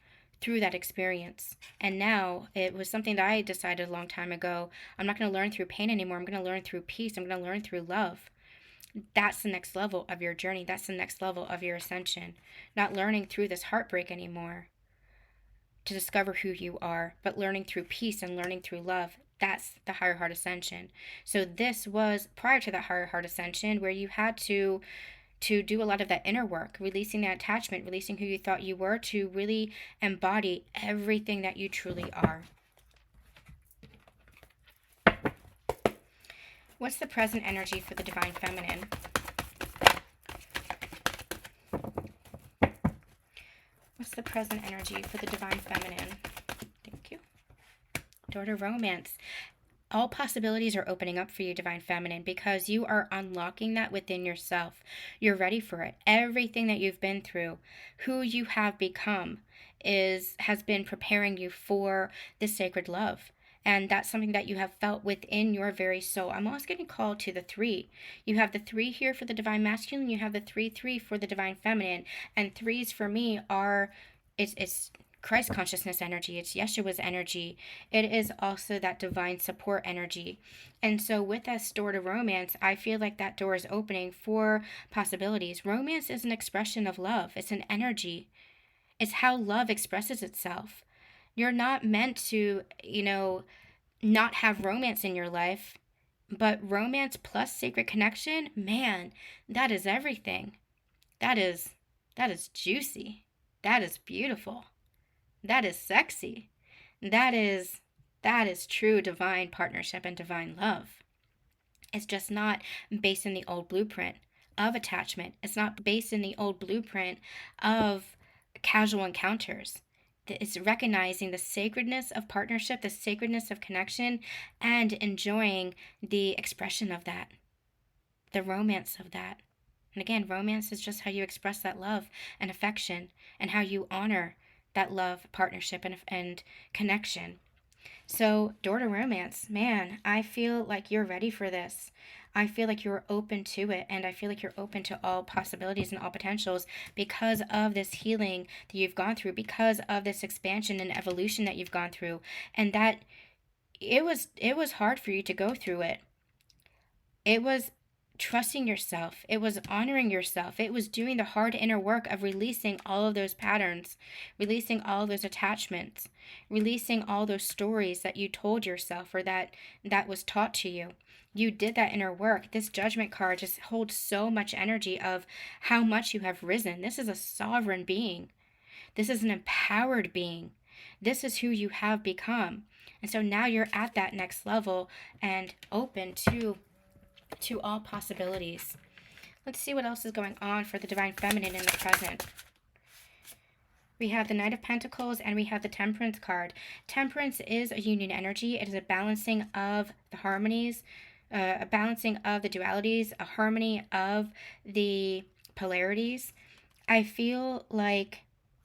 through that experience. And now it was something that I decided a long time ago. I'm not going to learn through pain anymore. I'm going to learn through peace. I'm going to learn through love. That's the next level of your journey. That's the next level of your ascension. Not learning through this heartbreak anymore to discover who you are, but learning through peace and learning through love. That's the higher heart ascension. So this was prior to that higher heart ascension where you had to do a lot of that inner work, releasing that attachment, releasing who you thought you were to really embody everything that you truly are. What's the present energy for the divine feminine? What's the present energy for the divine feminine? Thank you. Door to romance. All possibilities are opening up for you, divine feminine, because you are unlocking that within yourself. You're ready for it. Everything that you've been through, who you have become, has been preparing you for this sacred love. And that's something that you have felt within your very soul. I'm also getting called to the 3. You have the 3 here for the divine masculine. You have the 3 for the divine feminine. And 3s for me are, it's Christ consciousness energy. It's Yeshua's energy. It is also that divine support energy. And so with that door to romance, I feel like that door is opening for possibilities. Romance is an expression of love. It's an energy. It's how love expresses itself. You're not meant to, not have romance in your life, but romance plus sacred connection, man, that is everything. That is juicy. That is beautiful. That is sexy. That is That is true divine partnership and divine love. It's just not based in the old blueprint of attachment. It's not based in the old blueprint of casual encounters. It's recognizing the sacredness of partnership, the sacredness of connection, and enjoying the expression of that, the romance of that. And again, romance is just how you express that love and affection and how you honor that love, partnership, and connection. So, door to romance, man, I feel like you're ready for this. I feel like you're open to it, and I feel like you're open to all possibilities and all potentials because of this healing that you've gone through, because of this expansion and evolution that you've gone through, and that it was hard for you to go through it. It was trusting yourself. It was honoring yourself. It was doing the hard inner work of releasing all of those patterns, releasing all of those attachments, releasing all those stories that you told yourself or that was taught to you. You did that inner work. This judgment card just holds so much energy of how much you have risen. This is a sovereign being. This is an empowered being. This is who you have become. And so now you're at that next level and open to all possibilities. Let's see what else is going on for the Divine Feminine in the present. We have the Knight of Pentacles and we have the Temperance card. Temperance is a union energy. It is a balancing of the harmonies, a balancing of the dualities, a harmony of the polarities. I feel like,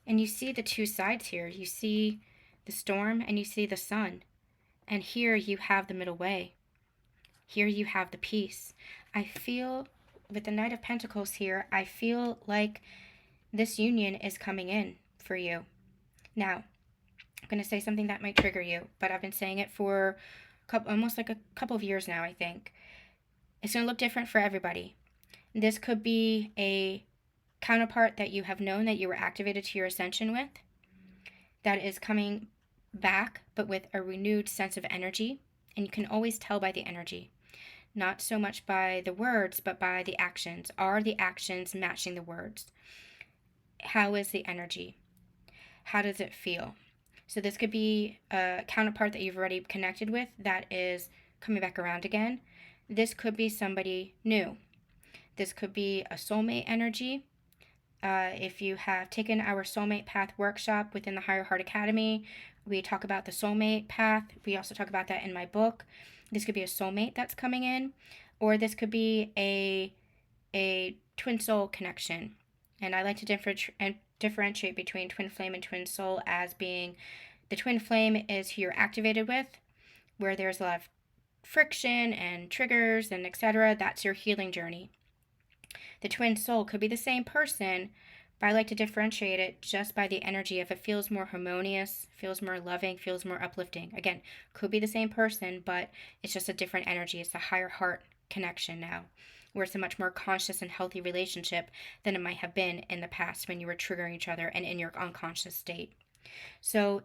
and you see the two sides here. You see the storm and you see the sun. And here you have the middle way. Here you have the peace. I feel, with the Knight of Pentacles here, I feel like this union is coming in for you. Now, I'm going to say something that might trigger you, but I've been saying it for almost like a couple of years now, I think. It's going to look different for everybody. This could be a counterpart that you have known that you were activated to your ascension with, that is coming back, but with a renewed sense of energy. And you can always tell by the energy. Not so much by the words, but by the actions. Are the actions matching the words? How is the energy? How does it feel? So this could be a counterpart that you've already connected with that is coming back around again. This could be somebody new. This could be a soulmate energy. If you have taken our Soulmate Path workshop within the Higher Heart Academy, we talk about the soulmate path. We also talk about that in my book. This could be a soulmate that's coming in, or this could be a twin soul connection. And I like to differentiate between twin flame and twin soul as being the twin flame is who you're activated with, where there's a lot of friction and triggers and etc. That's your healing journey. The twin soul could be the same person, but I like to differentiate it just by the energy. If it feels more harmonious, feels more loving, feels more uplifting. Again, could be the same person, but it's just a different energy. It's a higher heart connection now, where it's a much more conscious and healthy relationship than it might have been in the past when you were triggering each other and in your unconscious state. So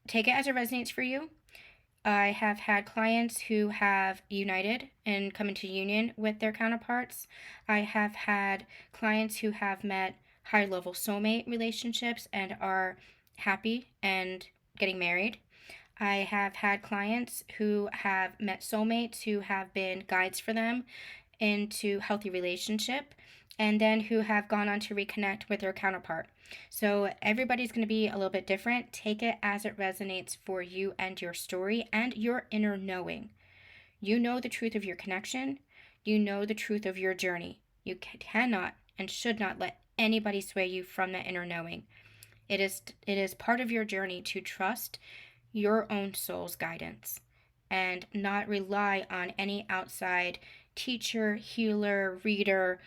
take it as it resonates for you. I have had clients who have united and come into union with their counterparts. I have had clients who have met high-level soulmate relationships and are happy and getting married. I have had clients who have met soulmates who have been guides for them into healthy relationship, and then who have gone on to reconnect with their counterpart. So everybody's going to be a little bit different. Take it as it resonates for you and your story and your inner knowing. You know the truth of your connection. You know the truth of your journey. You cannot and should not let anybody sway you from that inner knowing. It is part of your journey to trust your own soul's guidance and not rely on any outside teacher, healer, reader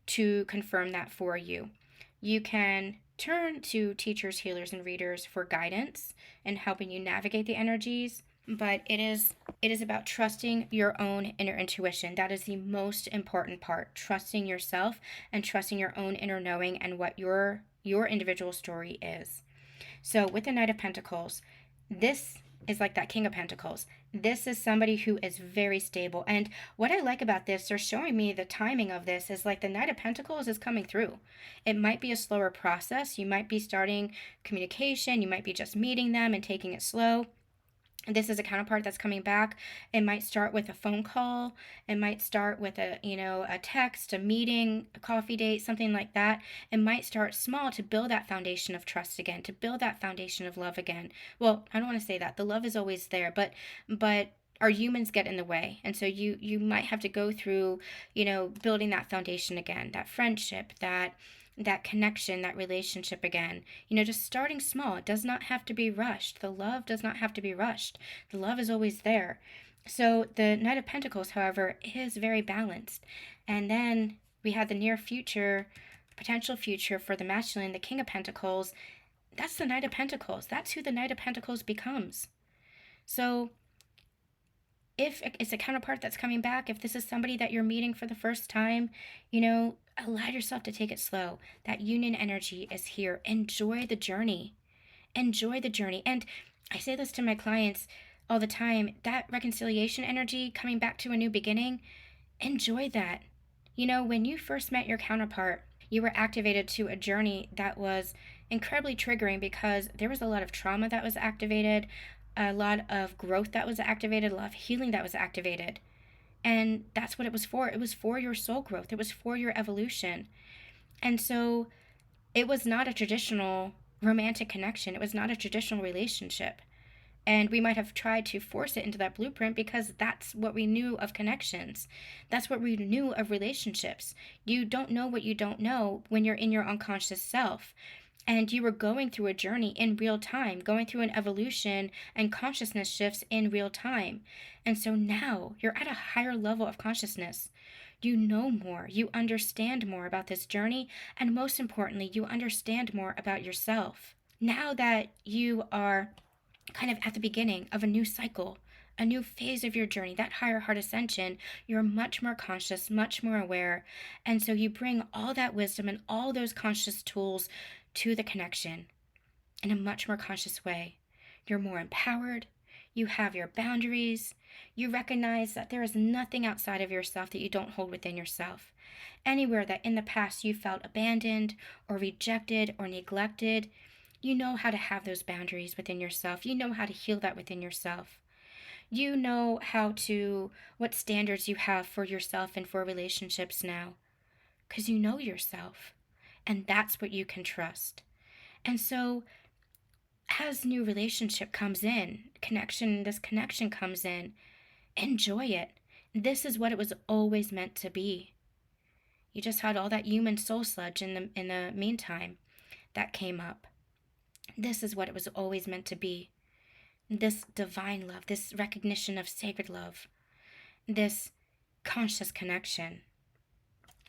to confirm that for you. You can turn to teachers, healers, and readers for guidance and helping you navigate the energies, but it is about trusting your own inner intuition. That is the most important part, trusting yourself and trusting your own inner knowing and what your individual story is. So with the Knight of Pentacles, this is like that King of Pentacles. This is somebody who is very stable. And what I like about this, they're showing me the timing of this is like the Knight of Pentacles is coming through. It might be a slower process. You might be starting communication. You might be just meeting them and taking it slow. This is a counterpart that's coming back. It might start with a phone call. It might start with a text, a meeting, a coffee date, something like that. It might start small to build that foundation of trust again, to build that foundation of love again. Well, I don't want to say that. The love is always there, but our humans get in the way. And so you might have to go through, building that foundation again, that friendship, that connection, that relationship again. Just starting small. It does not have to be rushed. The love does not have to be rushed. The love is always there. So the Knight of Pentacles, however, is very balanced. And then we have the near future, potential future for the masculine, the King of Pentacles. That's the Knight of Pentacles. That's who the Knight of Pentacles becomes. So if it's a counterpart that's coming back, if this is somebody that you're meeting for the first time, allow yourself to take it slow. That union energy is here. Enjoy the journey. Enjoy the journey. And I say this to my clients all the time, that reconciliation energy coming back to a new beginning, enjoy that. When you first met your counterpart, you were activated to a journey that was incredibly triggering because there was a lot of trauma that was activated, a lot of growth that was activated, a lot of healing that was activated. And that's what it was for. It was for your soul growth. It was for your evolution. And so it was not a traditional romantic connection. It was not a traditional relationship. And we might have tried to force it into that blueprint because that's what we knew of connections. That's what we knew of relationships. You don't know what you don't know when you're in your unconscious self. And you were going through a journey in real time, going through an evolution and consciousness shifts in real time. And so now you're at a higher level of consciousness. You know more, you understand more about this journey, and most importantly, you understand more about yourself. Now that you are kind of at the beginning of a new cycle, a new phase of your journey, that higher heart ascension, you're much more conscious, much more aware. And so you bring all that wisdom and all those conscious tools to the connection in a much more conscious way. You're more empowered. You have your boundaries. You recognize that there is nothing outside of yourself that you don't hold within yourself. Anywhere that in the past you felt abandoned or rejected or neglected, you know how to have those boundaries within yourself. You know how to heal that within yourself. You know what standards you have for yourself and for relationships now, because you know yourself. And that's what you can trust. And so as new relationship comes in, this connection comes in, enjoy it. This is what it was always meant to be. You just had all that human soul sludge in the meantime that came up. This is what it was always meant to be. This divine love, this recognition of sacred love, this conscious connection.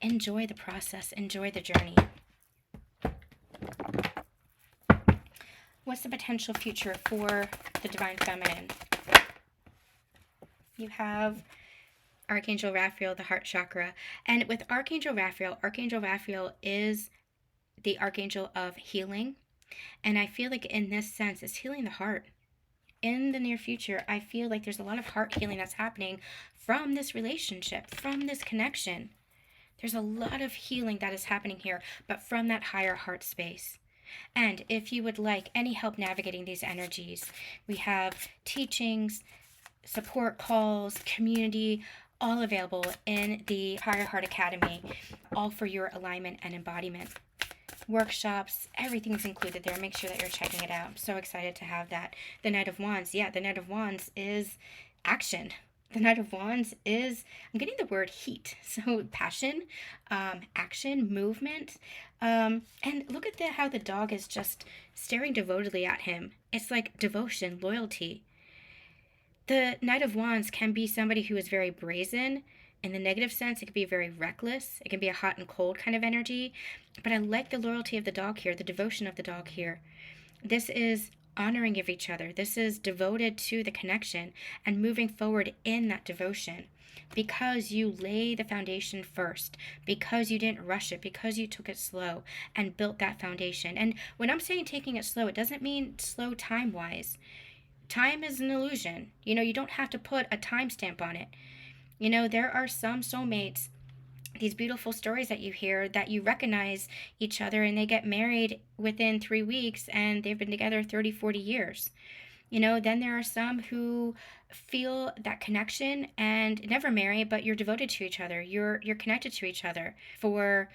Enjoy the process, enjoy the journey. What's the potential future for the Divine Feminine? You have Archangel Raphael, the heart chakra. And with Archangel Raphael is the archangel of healing. And I feel like in this sense, it's healing the heart. In the near future, I feel like there's a lot of heart healing that's happening from this relationship, from this connection. There's a lot of healing that is happening here, but from that higher heart space. And if you would like any help navigating these energies, we have teachings, support calls, community, all available in the Higher Heart Academy, all for your alignment and embodiment. Workshops, everything's included there. Make sure that you're checking it out. I'm so excited to have that. The Knight of Wands, the Knight of Wands is action. The Knight of Wands is, I'm getting the word heat. So passion, action, movement. And look at how the dog is just staring devotedly at him. It's like devotion, loyalty. The Knight of Wands can be somebody who is very brazen. In the negative sense, it can be very reckless. It can be a hot and cold kind of energy. But I like the loyalty of the dog here, the devotion of the dog here. This is honoring of each other. This is devoted to the connection and moving forward in that devotion because you lay the foundation first, because you didn't rush it, because you took it slow and built that foundation. And when I'm saying taking it slow, it doesn't mean slow time-wise. Time is an illusion. You don't have to put a timestamp on it. There are some soulmates, these beautiful stories that you hear, that you recognize each other and they get married within 3 weeks and they've been together 30, 40 years. Then there are some who feel that connection and never marry, but you're devoted to each other. You're connected to each other for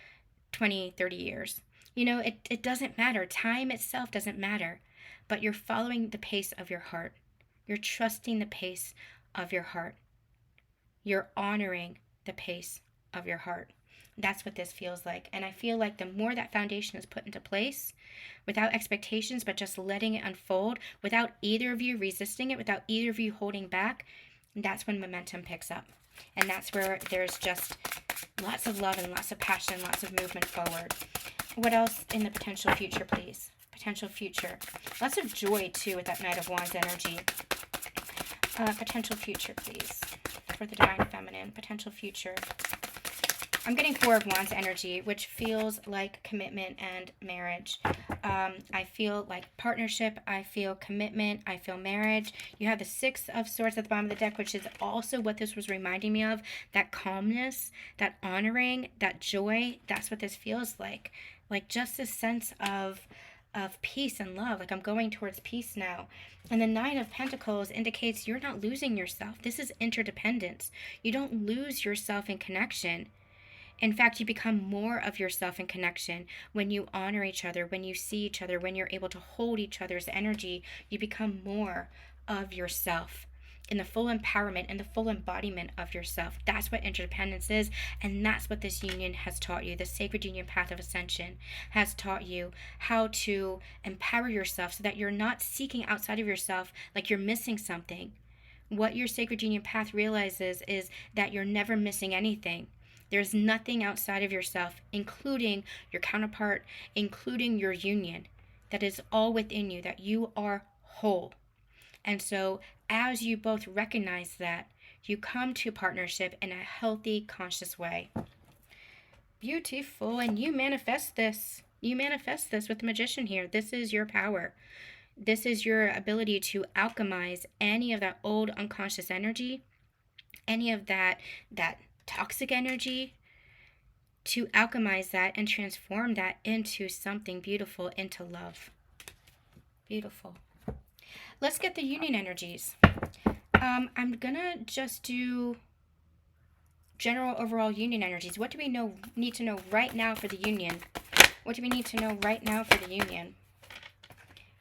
20, 30 years. It doesn't matter. Time itself doesn't matter, but you're following the pace of your heart. You're trusting the pace of your heart. You're honoring the pace of your heart. That's what this feels like. And I feel like the more that foundation is put into place, without expectations, but just letting it unfold, without either of you resisting it, without either of you holding back, that's when momentum picks up. And that's where there's just lots of love and lots of passion and lots of movement forward. What else in the potential future, please? Potential future. Lots of joy, too, with that Knight of Wands energy. Potential future, please. For the Divine Feminine. Potential future. I'm getting Four of Wands energy, which feels like commitment and marriage. I feel like partnership. I feel commitment. I feel marriage. You have the Six of Swords at the bottom of the deck, which is also what this was reminding me of. That calmness, that honoring, that joy. That's what this feels like. Like just this sense of peace and love. Like I'm going towards peace now. And the Nine of Pentacles indicates you're not losing yourself. This is interdependence. You don't lose yourself in connection. In fact, you become more of yourself in connection when you honor each other, when you see each other, when you're able to hold each other's energy. You become more of yourself in the full empowerment and the full embodiment of yourself. That's what interdependence is, and that's what this union has taught you. The Sacred Union Path of Ascension has taught you how to empower yourself so that you're not seeking outside of yourself like you're missing something. What your Sacred Union Path realizes is that you're never missing anything. There's nothing outside of yourself, including your counterpart, including your union, that is all within you, that you are whole. And so as you both recognize that, you come to partnership in a healthy, conscious way. Beautiful. And you manifest this. You manifest this with the Magician here. This is your power. This is your ability to alchemize any of that old unconscious energy, any of that toxic energy, to alchemize that and transform that into something beautiful, into love. Beautiful. Let's get the union energies. I'm gonna just do general overall union energies. What do we need to know right now for the union? What do we need to know right now for the union?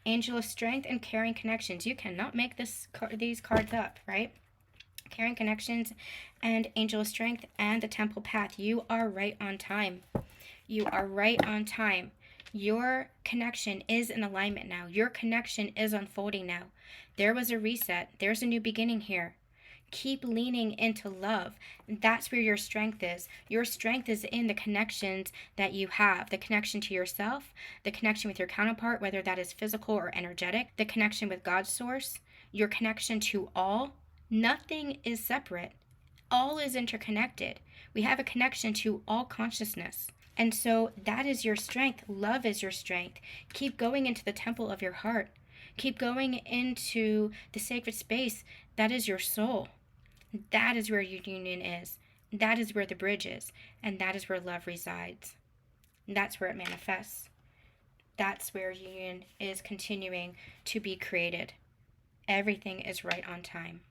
Angel of Strength and Caring Connections. You cannot make these cards up, right? Caring Connections and Angel of Strength and the Temple Path. You are right on time. You are right on time. Your connection is in alignment now. Your connection is unfolding now. There was a reset. There's a new beginning here. Keep leaning into love. That's where your strength is. Your strength is in the connections that you have. The connection to yourself, the connection with your counterpart, whether that is physical or energetic, the connection with God's source, your connection to all. Nothing is separate. All is interconnected. We have a connection to all consciousness. And so that is your strength. Love is your strength. Keep going into the temple of your heart. Keep going into the sacred space. That is your soul. That is where your union is. That is where the bridge is. And that is where love resides. That's where it manifests. That's where union is continuing to be created. Everything is right on time.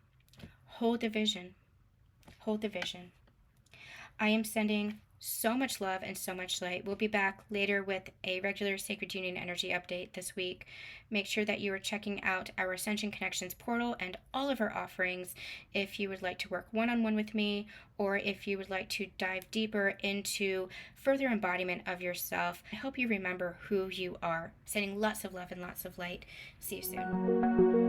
Hold the vision. Hold the vision. I am sending so much love and so much light. We'll be back later with a regular Sacred Union energy update this week. Make sure that you are checking out our Ascension Connections portal and all of our offerings if you would like to work one-on-one with me, or if you would like to dive deeper into further embodiment of yourself. I hope you remember who you are. Sending lots of love and lots of light. See you soon.